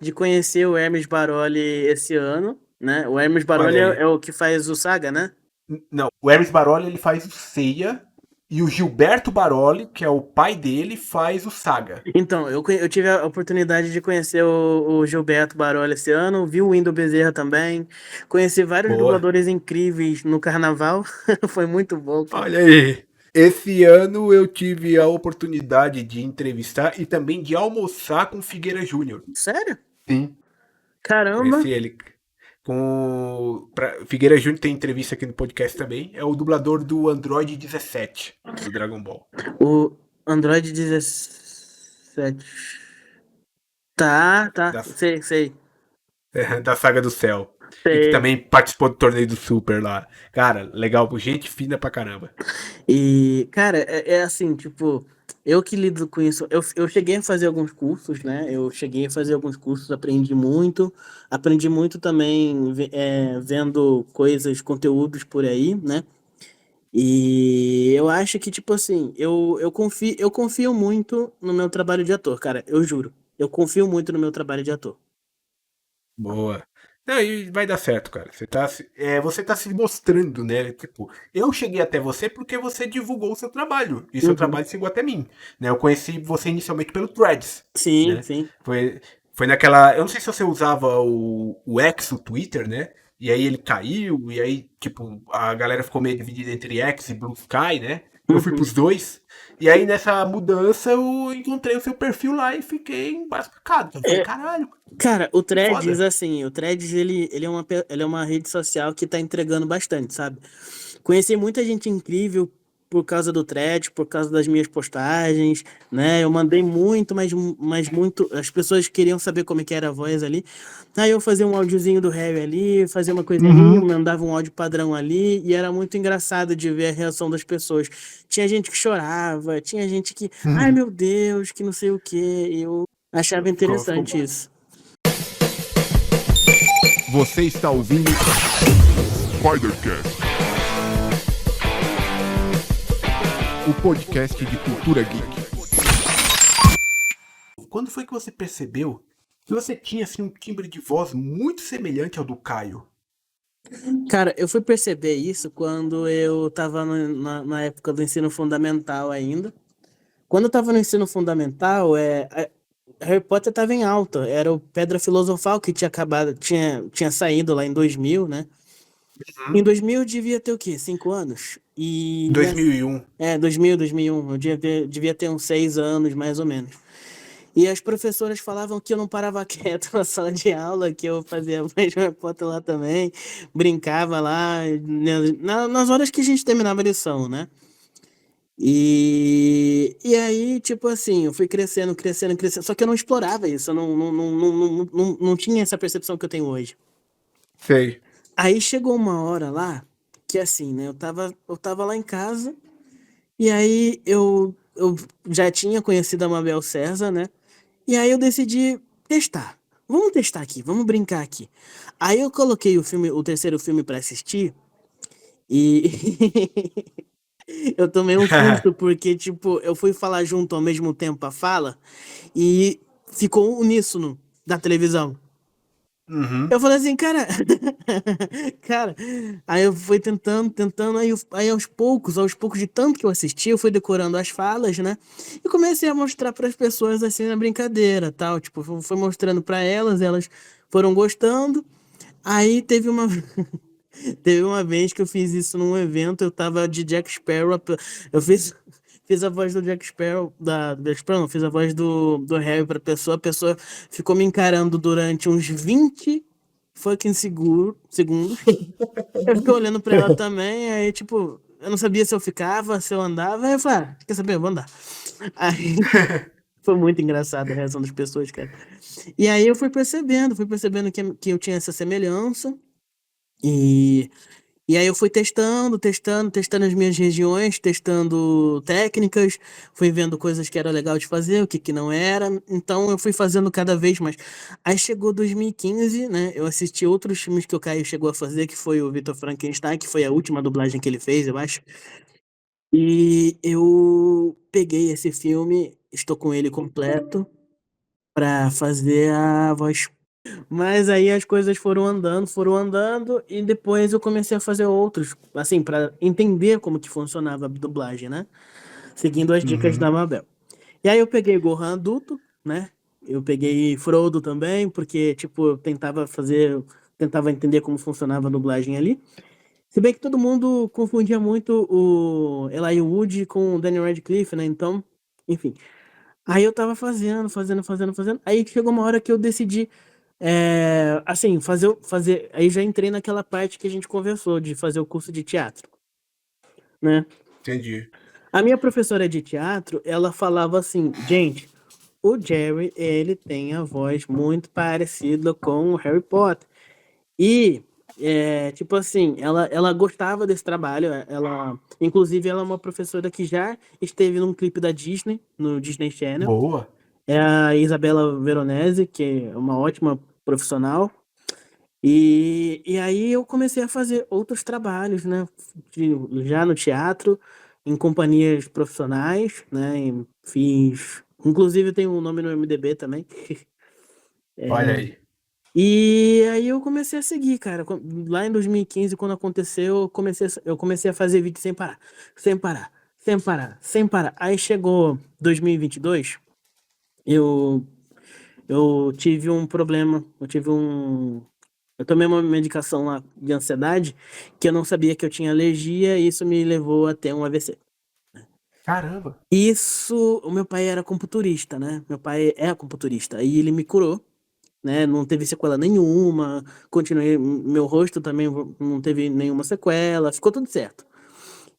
de conhecer o Hermes Baroli esse ano, né? O Hermes Olha Baroli é aí. o que faz o Saga, né? Não, o Hermes Baroli ele faz o Seiya e o Gilberto Baroli, que é o pai dele, faz o Saga. Então, eu tive a oportunidade de conhecer o Gilberto Baroli esse ano, vi o Wendel Bezerra também, conheci vários Boa. dubladores incríveis no carnaval, foi muito bom, cara. Olha aí. Esse ano eu tive a oportunidade de entrevistar e também de almoçar com Figueira Júnior. Sério? Sim. Caramba! Conheci ele. Figueira Júnior tem entrevista aqui no podcast também. É o dublador do Android 17 do Dragon Ball. O Android 17. Tá, tá, Da, sei. da Saga do Céu. E que Sei. também participou do torneio do Super lá. Cara, legal, gente fina pra caramba. E, cara, é assim, tipo, eu que lido com isso, eu cheguei a fazer alguns cursos, né? Eu cheguei a fazer alguns cursos, aprendi muito também vendo coisas, conteúdos por aí, né? E eu acho que, tipo assim, eu confio muito no meu trabalho de ator, cara, eu juro. Eu confio muito no meu trabalho de ator. Boa. Não, e vai dar certo, cara. Você tá se mostrando, né? Tipo, eu cheguei até você porque você divulgou o seu trabalho. E seu Uhum. trabalho chegou até mim. Né? Eu conheci você inicialmente pelo Threads, Sim, né? sim. Foi, foi naquela. Eu não sei se você usava o X, o Twitter, né? E aí ele caiu, e aí, tipo, a galera ficou meio dividida entre X e Blue Sky, né? Eu fui Uhum. pros dois. E aí, nessa mudança, eu encontrei o seu perfil lá e fiquei embasbacado. Eu falei, É, caralho, cara, o que Threads, foda. assim, o Threads, ele é uma rede social que tá entregando bastante, sabe? Conheci muita gente incrível por causa do Threads, por causa das minhas postagens, né? Eu mandei muito, mas muito. As pessoas queriam saber como é que era a voz ali. Aí eu fazia um áudiozinho do Harry ali, fazia uma coisa ali, eu Uhum. mandava um áudio padrão ali, e era muito engraçado de ver a reação das pessoas. Tinha gente que chorava, tinha gente que, ai meu Deus, que não sei o quê. Eu achava Ficou interessante bom. isso. Você está ouvindo Spidercast. o podcast de cultura geek. Quando foi que você percebeu que você tinha assim, um timbre de voz muito semelhante ao do Caio? Cara, eu fui perceber isso quando eu tava na época do ensino fundamental ainda. Quando eu tava no ensino fundamental, Harry Potter tava em alta. Era o Pedra Filosofal que tinha acabado, tinha saído lá em 2000, né? Em Uhum. 2000 eu devia ter o quê? 5 anos? 2001. 2001. Eu devia ter uns 6 anos, mais ou menos. E as professoras falavam que eu não parava quieto na sala de aula, que eu fazia mais Harry Potter lá também, brincava lá, né, nas horas que a gente terminava a lição, né? E aí, tipo assim, eu fui crescendo, só que eu não explorava isso, eu não tinha essa percepção que eu tenho hoje. Sei. Aí chegou uma hora lá, que assim, né, eu tava lá em casa, e aí eu já tinha conhecido a Mabel César, né? E aí eu decidi testar. Vamos testar aqui, vamos brincar aqui. Aí eu coloquei o terceiro filme pra assistir e eu tomei um susto porque, tipo, eu fui falar junto ao mesmo tempo a fala e ficou uníssono da televisão. Uhum. Eu falei assim, cara, cara, aí eu fui tentando, aí aos poucos, de tanto que eu assisti, eu fui decorando as falas, né? E comecei a mostrar para as pessoas assim na brincadeira, tal, tipo, fui mostrando para elas foram gostando. Aí teve uma vez que eu fiz isso num evento, eu tava de Jack Sparrow, eu fiz a voz do Jack Sparrow, do Jack Sparrow, não, fiz a voz do Harry pra pessoa, a pessoa ficou me encarando durante uns 20 fucking segundos. Eu fiquei olhando pra ela também, aí tipo, eu não sabia se eu ficava, se eu andava, aí eu falei, ah, quer saber, eu vou andar. Aí, Foi muito engraçado a reação das pessoas, cara. E aí eu fui percebendo que eu tinha essa semelhança. E, e aí eu fui testando as minhas regiões, testando técnicas, fui vendo coisas que era legal de fazer, o que que não era. Então eu fui fazendo cada vez mais. Aí chegou 2015, né? Eu assisti outros filmes que o Caio chegou a fazer, que foi o Vitor Frankenstein, que foi a última dublagem que ele fez, eu acho. E eu peguei esse filme, estou com ele completo, pra fazer a voz. Mas aí as coisas foram andando, e depois eu comecei a fazer outros, assim, pra entender como que funcionava a dublagem, né? Seguindo as dicas da Uhum. Mabel. E aí eu peguei Gohan adulto, né? Eu peguei Frodo também, porque, tipo, tentava entender como funcionava a dublagem ali. Se bem que todo mundo confundia muito o Elijah Wood com o Daniel Radcliffe, né? Então, enfim. Aí eu tava fazendo. Aí chegou uma hora que eu decidi, assim, fazer. Aí já entrei naquela parte que a gente conversou, de fazer o curso de teatro, né? Entendi. A minha professora de teatro, ela falava assim, gente, o Jerry, ele tem a voz muito parecida com o Harry Potter. E, tipo assim, ela gostava desse trabalho. Inclusive, ela é uma professora que já esteve num clipe da Disney, no Disney Channel. Boa. É a Isabela Veronese, que é uma ótima profissional. E aí eu comecei a fazer outros trabalhos, né? Já no teatro, em companhias profissionais, né? E fiz. Inclusive, eu tenho um nome no MDB também. Olha aí. E aí eu comecei a seguir, cara. Lá em 2015, quando aconteceu, eu comecei a fazer vídeo sem parar, sem parar, sem parar, sem parar. Aí chegou 2022, eu, eu tive um problema, eu tomei uma medicação lá de ansiedade que eu não sabia que eu tinha alergia e isso me levou a ter um AVC. Caramba. Isso, o meu pai era acupunturista, né? Meu pai é acupunturista. E ele me curou, né? Não teve sequela nenhuma. Continuei, meu rosto também não teve nenhuma sequela, ficou tudo certo.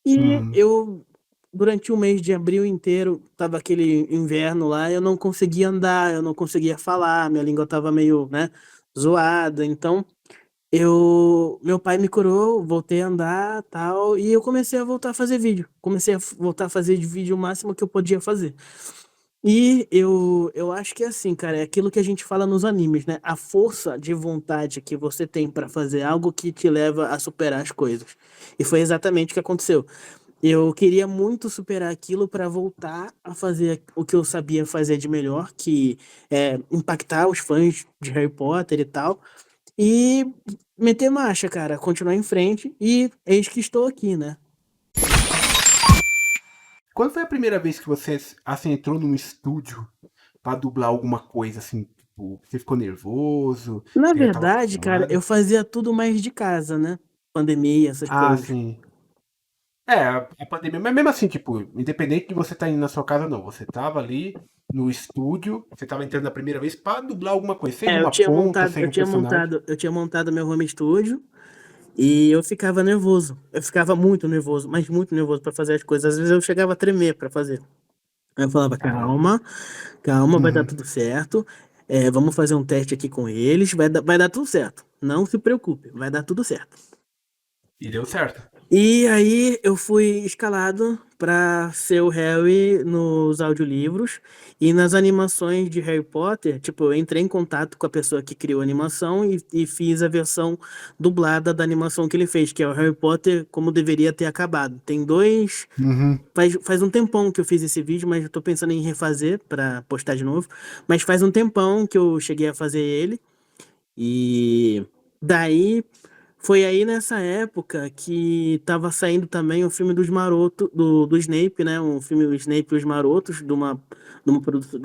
E Uhum. eu, durante o mês de abril inteiro, tava aquele inverno lá, eu não conseguia andar, eu não conseguia falar, minha língua tava meio, né, zoada. Então, meu pai me curou, voltei a andar, tal, e eu comecei a voltar a fazer vídeo. Comecei a voltar a fazer de vídeo o máximo que eu podia fazer. E eu acho que é assim, cara, é aquilo que a gente fala nos animes, né? A força de vontade que você tem pra fazer algo que te leva a superar as coisas. E foi exatamente o que aconteceu. Eu queria muito superar aquilo pra voltar a fazer o que eu sabia fazer de melhor, que é impactar os fãs de Harry Potter e tal, e meter marcha, cara, continuar em frente, e eis que estou aqui, né? Quando foi a primeira vez que você assim, entrou num estúdio pra dublar alguma coisa assim? Tipo, você ficou nervoso? Na Você já tava verdade, cara, eu acostumado? fazia tudo mais de casa, né? Pandemia, essas Ah, coisas. sim. É, a pandemia, mas mesmo assim, tipo, independente de você estar indo na sua casa, não. Você tava ali no estúdio, você tava entrando na primeira vez pra dublar alguma coisa, seja Eu uma tinha ponta, montado, eu seja um tinha personagem. montado, eu tinha montado meu home studio e eu ficava nervoso. Eu ficava muito nervoso, mas muito nervoso pra fazer as coisas. Às vezes eu chegava a tremer pra fazer. Aí eu falava, Caramba. calma, calma, vai dar Uhum. tudo certo. Vamos fazer um teste aqui com eles, vai dar tudo certo. Não se preocupe, vai dar tudo certo. E deu certo. E aí eu fui escalado para ser o Harry nos audiolivros e nas animações de Harry Potter. Tipo, eu entrei em contato com a pessoa que criou a animação e fiz a versão dublada da animação que ele fez, que é o Harry Potter como deveria ter acabado. Tem dois. Uhum. Faz um tempão que eu fiz esse vídeo, mas eu tô pensando em refazer para postar de novo. Mas faz um tempão que eu cheguei a fazer ele. E daí foi aí nessa época que tava saindo também o filme dos Maroto, do Snape, né? Um filme do Snape e os Marotos, de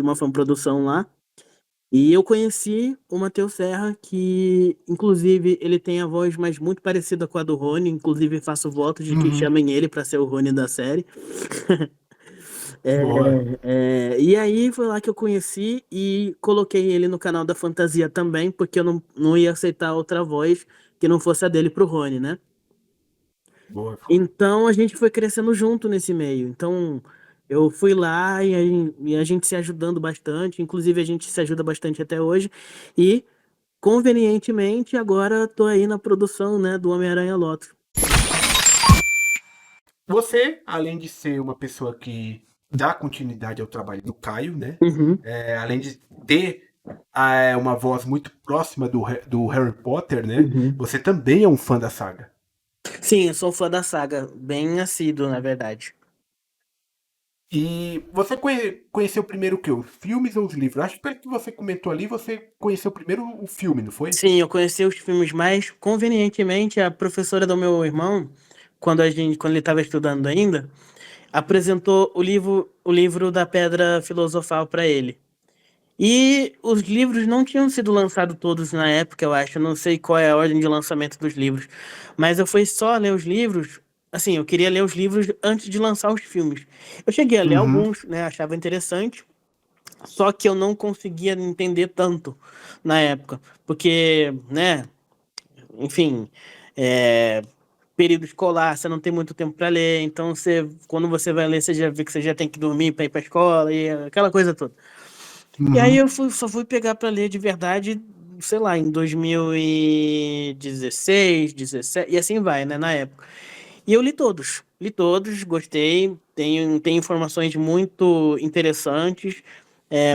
uma fanprodução lá. E eu conheci o Matheus Serra, que inclusive ele tem a voz mais muito parecida com a do Rony, inclusive faço votos de que Uhum. chamem ele para ser o Rony da série. Boa. E aí foi lá que eu conheci e coloquei ele no canal da Fantasia também, porque eu não ia aceitar outra voz que não fosse a dele pro Rony, né? Boa. Então a gente foi crescendo junto nesse meio. Então Eu fui lá e a gente se ajudando bastante, inclusive a gente se ajuda bastante até hoje. E, convenientemente, agora tô aí na produção, né, do Homem-Aranha Lotus. Você, além de ser uma pessoa que dá continuidade ao trabalho do Caio, né? Uhum, Além de ter uma voz muito próxima do Harry Potter, né? uhum. Você também é um fã da saga. Sim, eu sou fã da saga, bem assíduo, na verdade. E você conheceu primeiro o quê? Os filmes ou os livros? Acho que pelo que você comentou ali, você conheceu primeiro o filme, não foi? Sim, eu conheci os filmes mais convenientemente. A professora do meu irmão, quando ele estava estudando ainda, apresentou o livro da Pedra Filosofal para ele. E os livros não tinham sido lançados todos na época, eu acho. Eu não sei qual é a ordem de lançamento dos livros. Mas eu fui só ler os livros. Assim, eu queria ler os livros antes de lançar os filmes. Eu cheguei a ler Uhum. alguns, né? Achava interessante. Só que eu não conseguia entender tanto na época. Porque, né? Enfim. É, período escolar, você não tem muito tempo para ler. Então, quando você vai ler, você já vê que você já tem que dormir para ir para escola e aquela coisa toda. E aí Uhum. só fui pegar pra ler de verdade, sei lá, em 2016, 17, e assim vai, né, na época. E eu li todos, gostei, tem informações muito interessantes,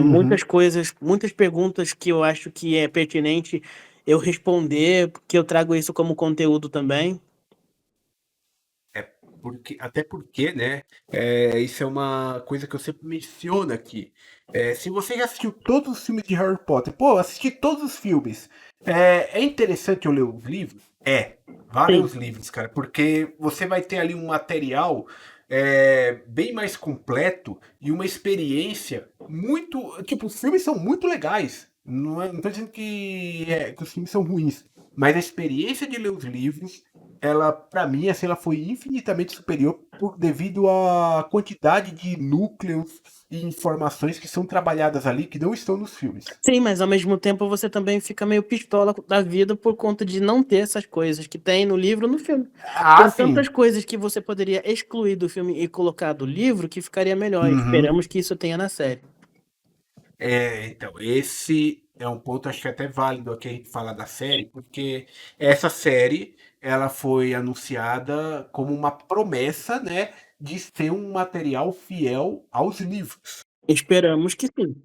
muitas Uhum. coisas, muitas perguntas que eu acho que é pertinente eu responder, porque eu trago isso como conteúdo também. É até porque, né? Isso é uma coisa que eu sempre menciono aqui. Se você já assistiu todos os filmes de Harry Potter, pô, assisti todos os filmes. É interessante eu ler os livros? Vá ler os Sim, livros, cara, porque você vai ter ali um material bem mais completo e uma experiência muito. Tipo, os filmes são muito legais. Não tô dizendo que os filmes são ruins, mas a experiência de ler os livros ela, para mim, assim, ela foi infinitamente superior devido à quantidade de núcleos e informações que são trabalhadas ali que não estão nos filmes. sim, mas ao mesmo tempo você também fica meio pistola da vida por conta de não ter essas coisas que tem no livro no filme. Ah, Tem tantas sim. coisas que você poderia excluir do filme e colocar do livro que ficaria melhor. Uhum. Esperamos que isso tenha na série. Então, esse é um ponto, acho que até válido aqui a gente falar da série, porque essa série, ela foi anunciada como uma promessa, né, de ser um material fiel aos livros. Esperamos que sim.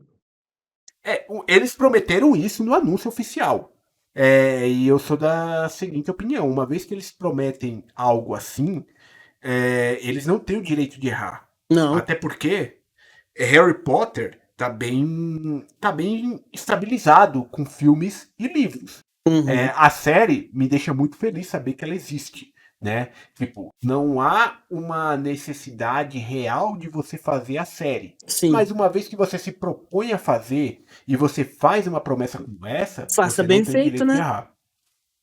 Eles prometeram isso no anúncio oficial. E eu sou da seguinte opinião: uma vez que eles prometem algo assim, eles não têm o direito de errar. Não. Até porque Harry Potter tá bem estabilizado com filmes e livros. Uhum. A série me deixa muito feliz saber que ela existe, né? Tipo, não há uma necessidade real de você fazer a série. Sim. Mas uma vez que você se propõe a fazer e você faz uma promessa como essa, Faça você não bem tem o feito, direito de né? errar.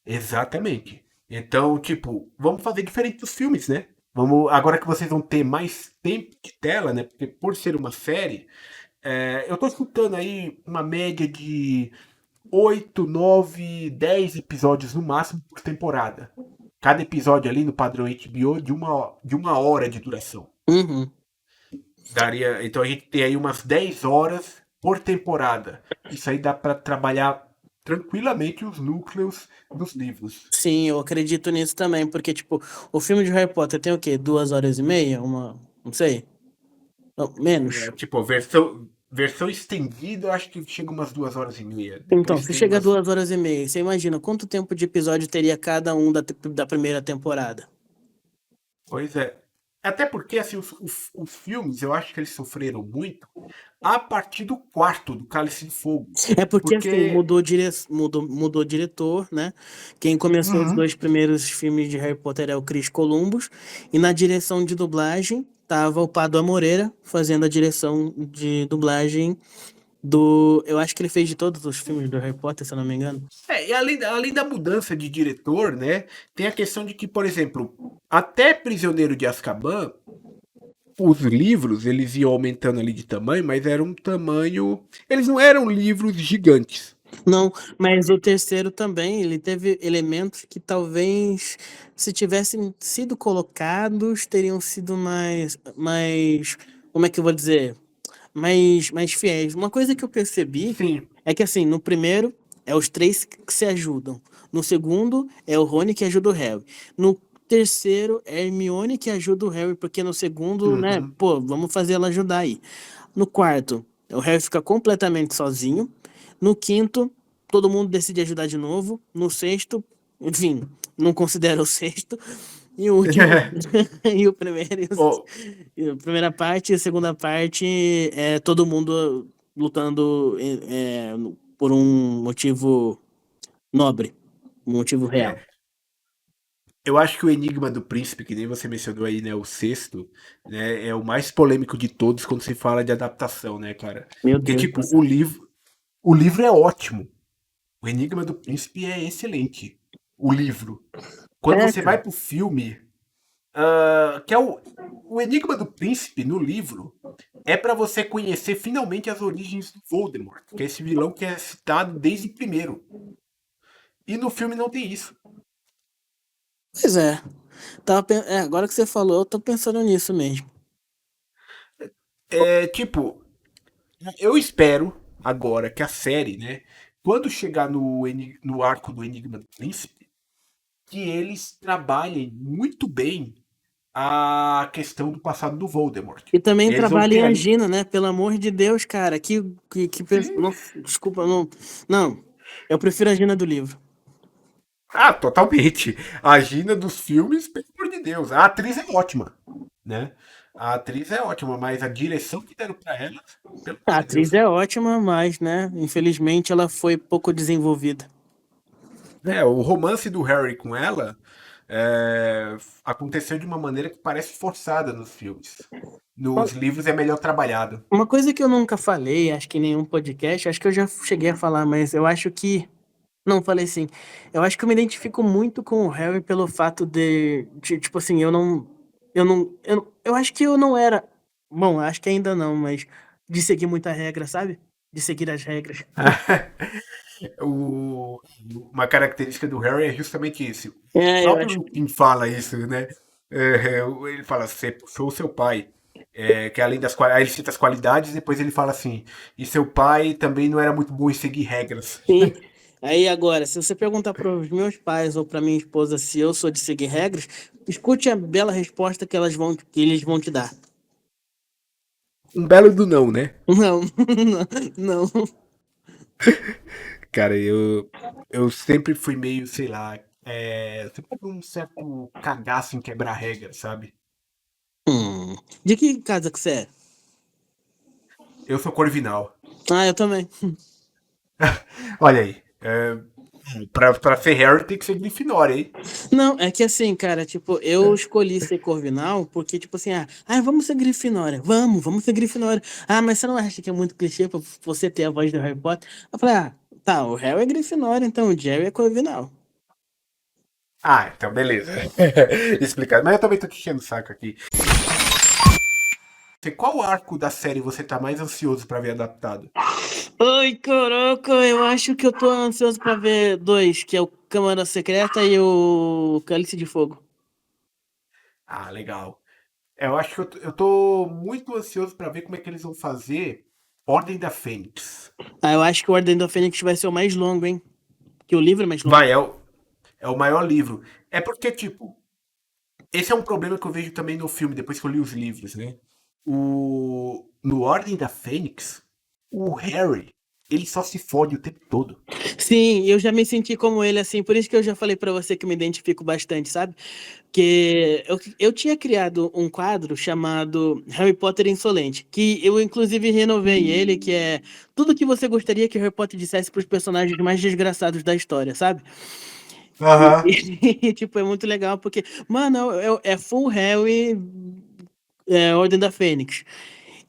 Exatamente. Então, tipo, vamos fazer diferente dos filmes, né? Vamos, agora que vocês vão ter mais tempo de tela, né? Porque por ser uma série, eu tô escutando aí uma média de 8, 9, 10 episódios no máximo por temporada. Cada episódio ali no padrão HBO de uma hora de duração. Uhum. Então a gente tem aí umas 10 horas por temporada. Isso aí dá para trabalhar tranquilamente os núcleos dos livros. Sim, eu acredito nisso também, porque, tipo, o filme de Harry Potter tem o quê? 2 horas e meia? Não sei. Não, menos. Tipo, versão estendida, eu acho que chega umas 2 horas e meia. Então, Depois se tem chega a umas. 2 horas e meia, você imagina quanto tempo de episódio teria cada um da primeira temporada? Pois é. Até porque assim, os filmes, eu acho que eles sofreram muito a partir do quarto, do Cálice de Fogo. É porque assim, Porque. mudou o diretor, né? Quem começou os Uhum. 2 primeiros filmes de Harry Potter é o Chris Columbus, e na direção de dublagem tava o Padua Moreira fazendo a direção de dublagem do. Eu acho que ele fez de todos os filmes do Harry Potter, se eu não me engano. E além da mudança de diretor, né? Tem a questão de que, por exemplo, até Prisioneiro de Azkaban, os livros eles iam aumentando ali de tamanho, mas era um tamanho. Eles não eram livros gigantes. Não, mas o terceiro também, ele teve elementos que talvez, se tivessem sido colocados, teriam sido mais como é que eu vou dizer? Mais fiéis. Uma coisa que eu percebi Sim. é que, assim, no primeiro é os três que se ajudam. No segundo é o Rony que ajuda o Harry. No terceiro é a Hermione que ajuda o Harry, porque no segundo, né, Uhum. pô, vamos fazer ela ajudar aí. No quarto, o Harry fica completamente sozinho. No quinto, todo mundo decide ajudar de novo. No sexto, enfim, não considera o sexto. E o último, e o primeiro, Ô, e a primeira parte e a segunda parte é todo mundo lutando por um motivo nobre, um motivo real. é, eu acho que o Enigma do Príncipe, que nem você mencionou aí, né, o sexto, né, é o mais polêmico de todos quando se fala de adaptação, né, cara? Meu Porque, Deus do tipo, céu. o livro é ótimo. O Enigma do Príncipe é excelente. O livro. Quando É, você vai cara. pro filme, que é o Enigma do Príncipe no livro, é pra você conhecer finalmente as origens do Voldemort, que é esse vilão que é citado desde o primeiro. E no filme não tem isso. Pois é. Agora que você falou, eu tô pensando nisso mesmo. É tipo, eu espero agora que a série, né, quando chegar no arco do Enigma do Príncipe, que eles trabalhem muito bem a questão do passado do Voldemort. E também Eles vão trabalha ter em ali. Angina, né? Pelo amor de Deus, cara. Sim. Nossa, desculpa, não. Não. Eu prefiro a Angina do livro. Ah, totalmente. A Gina dos filmes, pelo amor de Deus. A atriz é ótima, né? A atriz é ótima, mas a direção que deram pra ela, pelo A amor de atriz Deus. é ótima, mas, né? Infelizmente ela foi pouco desenvolvida. É, o romance do Harry com ela aconteceu de uma maneira que parece forçada nos filmes. Nos livros é melhor trabalhado. Uma coisa que eu nunca falei, acho que em nenhum podcast, acho que eu já cheguei a falar, mas eu acho que. Não, falei sim. Eu acho que eu me identifico muito com o Harry pelo fato tipo assim, eu não. Eu acho que eu não era. Bom, acho que ainda não, mas de seguir muita regra, sabe? De seguir as regras. O- uma característica do Harry é justamente isso. O É, eu próprio acho. Lupin fala isso, né? Ele fala, você puxou o seu pai. Que além das qualidades, ele cita as qualidades, depois ele fala assim, e seu pai também não era muito bom em seguir regras. Sim. Aí agora, se você perguntar para os meus pais ou para minha esposa se eu sou de seguir regras, escute a bela resposta que eles vão te dar. Um belo do não, né? Não, não, não. Cara, eu sempre fui meio, sei lá, eu sempre tive um certo cagaço em quebrar regra, sabe? De que casa que você é? Eu sou corvinal. Ah, eu também. Olha aí, pra ser Harry tem que ser Grifinória, hein? Não, é que assim, cara, tipo, eu escolhi ser Corvinal porque, tipo assim, vamos ser Grifinória. Vamos ser Grifinória. Ah, mas você não acha que é muito clichê pra você ter a voz do Harry Potter? Eu falei, tá, o Harry é Grifinória, então o Jerry é Corvinal. Ah, então beleza. Explicado. Mas eu também tô te enchendo o saco aqui. Qual arco da série você tá mais ansioso pra ver adaptado? Ai, caraca, eu acho que eu tô ansioso pra ver dois, que é o Câmara Secreta e o Cálice de Fogo. Ah, legal. Eu acho que eu tô muito ansioso pra ver como é que eles vão fazer Ordem da Fênix. Ah, eu acho que o Ordem da Fênix vai ser o mais longo, hein? Que o livro é mais longo. Vai, é o maior livro. É porque, tipo, esse é um problema que eu vejo também no filme, depois que eu li os livros, né? No Ordem da Fênix, o Harry, ele só se fode o tempo todo. Sim, eu já me senti como ele, assim, por isso que eu já falei pra você que me identifico bastante, sabe? Que eu tinha criado um quadro chamado Harry Potter Insolente, que eu inclusive renovei ele, que é tudo que você gostaria que Harry Potter dissesse pros personagens mais desgraçados da história, sabe? Aham. Tipo, é muito legal porque, mano, é full Harry, Ordem da Fênix.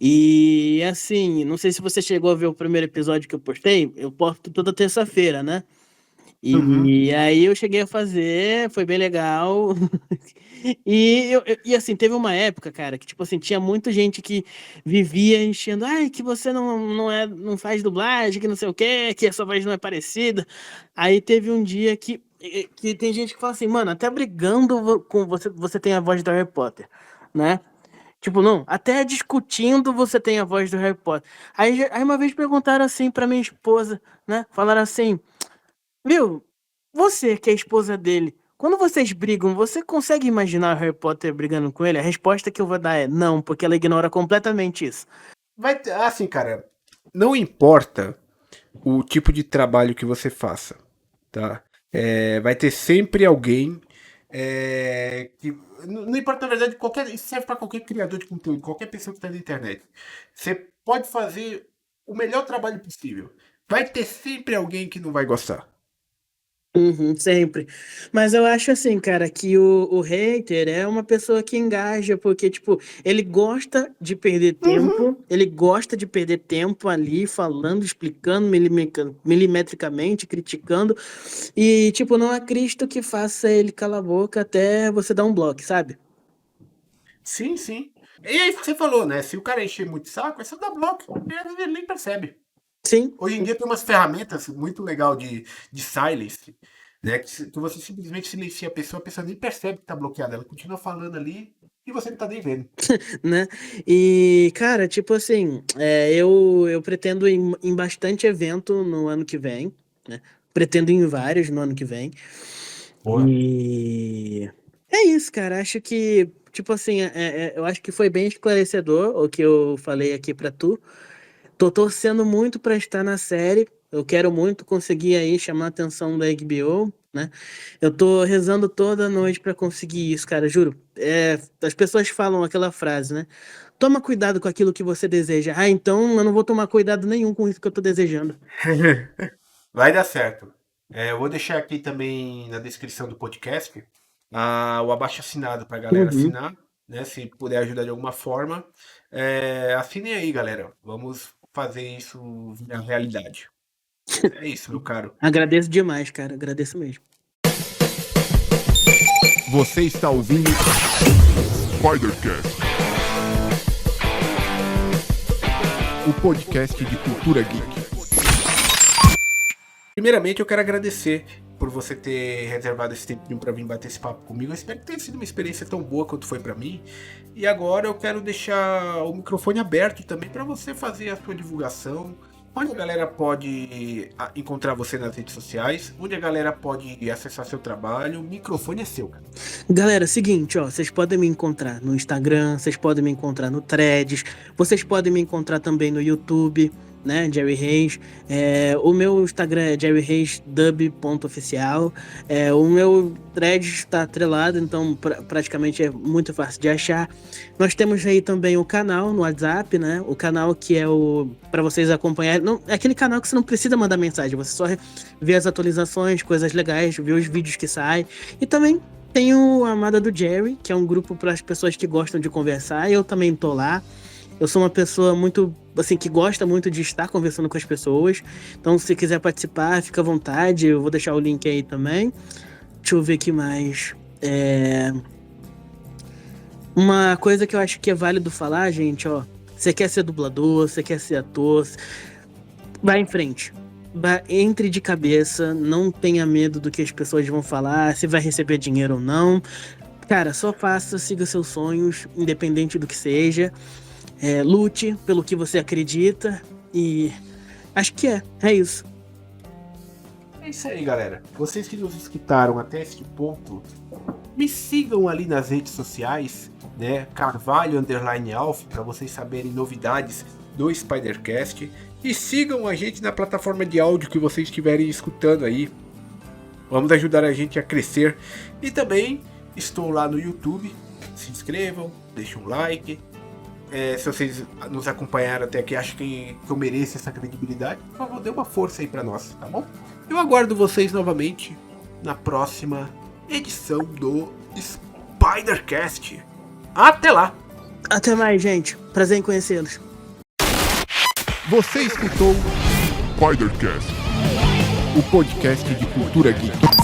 E assim, não sei se você chegou a ver o primeiro episódio que eu postei, eu posto toda terça-feira, né? Uhum. E aí eu cheguei a fazer, foi bem legal. E assim, teve uma época, cara, que tipo assim, tinha muita gente que vivia enchendo, ai, que você não faz dublagem, que não sei o quê, que a sua voz não é parecida. Aí teve um dia que tem gente que fala assim, mano, até brigando com você, você tem a voz do Harry Potter, né? Tipo, não, até discutindo você tem a voz do Harry Potter. Aí uma vez perguntaram assim pra minha esposa, né? Falaram assim, viu, você que é a esposa dele, quando vocês brigam, você consegue imaginar o Harry Potter brigando com ele? A resposta que eu vou dar é não, porque ela ignora completamente isso. Assim, cara, não importa o tipo de trabalho que você faça, tá? Vai ter sempre alguém que. Não importa, na verdade, isso serve para qualquer criador de conteúdo, qualquer pessoa que está na internet. Você pode fazer o melhor trabalho possível. Vai ter sempre alguém que não vai gostar. Uhum, sempre. Mas eu acho assim, cara, que o hater é uma pessoa que engaja, porque, tipo, ele gosta de perder Uhum. tempo, ele gosta de perder tempo ali, falando, explicando milimetricamente, criticando, e, tipo, não há Cristo que faça ele calar a boca até você dar um bloco, sabe? Sim, sim. E aí você falou, né? Se o cara encher muito saco, é só dar bloco. Ele nem percebe. Sim, Hoje em dia tem umas ferramentas muito legal de silence, né? Que você simplesmente silencia a pessoa nem percebe que tá bloqueada. Ela continua falando ali e você não tá nem vendo. né? E, cara, tipo assim, eu pretendo ir em bastante evento no ano que vem, né? Pretendo ir em vários no ano que vem. Boa. E é isso, cara. Acho que, tipo assim, eu acho que foi bem esclarecedor o que eu falei aqui pra tu. Tô torcendo muito pra estar na série. Eu quero muito conseguir aí chamar a atenção da HBO, né? Eu tô rezando toda noite pra conseguir isso, cara, juro. As pessoas falam aquela frase, né? Toma cuidado com aquilo que você deseja. Ah, então eu não vou tomar cuidado nenhum com isso que eu tô desejando. Vai dar certo. Eu vou deixar aqui também na descrição do podcast o abaixo-assinado para a galera Uhum. assinar, né? Se puder ajudar de alguma forma. Assinem aí, galera. Vamos fazer isso virar realidade. É isso, meu caro. Agradeço demais, cara. Agradeço mesmo. Você está ouvindo Spidercast, o podcast de cultura geek. Primeiramente, eu quero agradecer por você ter reservado esse tempinho para vir bater esse papo comigo. Eu espero que tenha sido uma experiência tão boa quanto foi para mim. E agora eu quero deixar o microfone aberto também para você fazer a sua divulgação. Onde a galera pode encontrar você nas redes sociais, onde a galera pode acessar seu trabalho. O microfone é seu, cara. Galera, seguinte, ó, vocês podem me encontrar no Instagram, vocês podem me encontrar no Threads, vocês podem me encontrar também no YouTube, né, Jerry Reis. O meu Instagram é jerryreisdub.oficial. O meu Threads está atrelado, então praticamente é muito fácil de achar. Nós temos aí também o canal no WhatsApp, né, o canal que é o para vocês acompanharem. Não, é aquele canal que você não precisa mandar mensagem, você só vê as atualizações, coisas legais, vê os vídeos que saem. E também tem o Amada do Jerry, que é um grupo para as pessoas que gostam de conversar. Eu também tô lá. Eu sou uma pessoa muito, assim, que gosta muito de estar conversando com as pessoas. Então, se quiser participar, fica à vontade. Eu vou deixar o link aí também. Deixa eu ver aqui mais. Uma coisa que eu acho que é válido falar, gente, ó. Você quer ser dublador, você quer ser ator, vai em frente. Entre de cabeça, não tenha medo do que as pessoas vão falar, se vai receber dinheiro ou não. Cara, só faça, siga seus sonhos, independente do que seja. Lute pelo que você acredita e acho que é isso. É isso aí, galera. Vocês que nos escutaram até este ponto, me sigam ali nas redes sociais, né? Carvalho_Alf, para vocês saberem novidades do Spidercast. E sigam a gente na plataforma de áudio que vocês estiverem escutando aí. Vamos ajudar a gente a crescer. E também estou lá no YouTube. Se inscrevam, deixem um like. Se vocês nos acompanharam até aqui, acham que eu mereço essa credibilidade, por favor, dê uma força aí pra nós, tá bom? Eu aguardo vocês novamente na próxima edição do Spidercast. Até lá! Até mais, gente. Prazer em conhecê-los. Você escutou Spidercast, o podcast de cultura geek.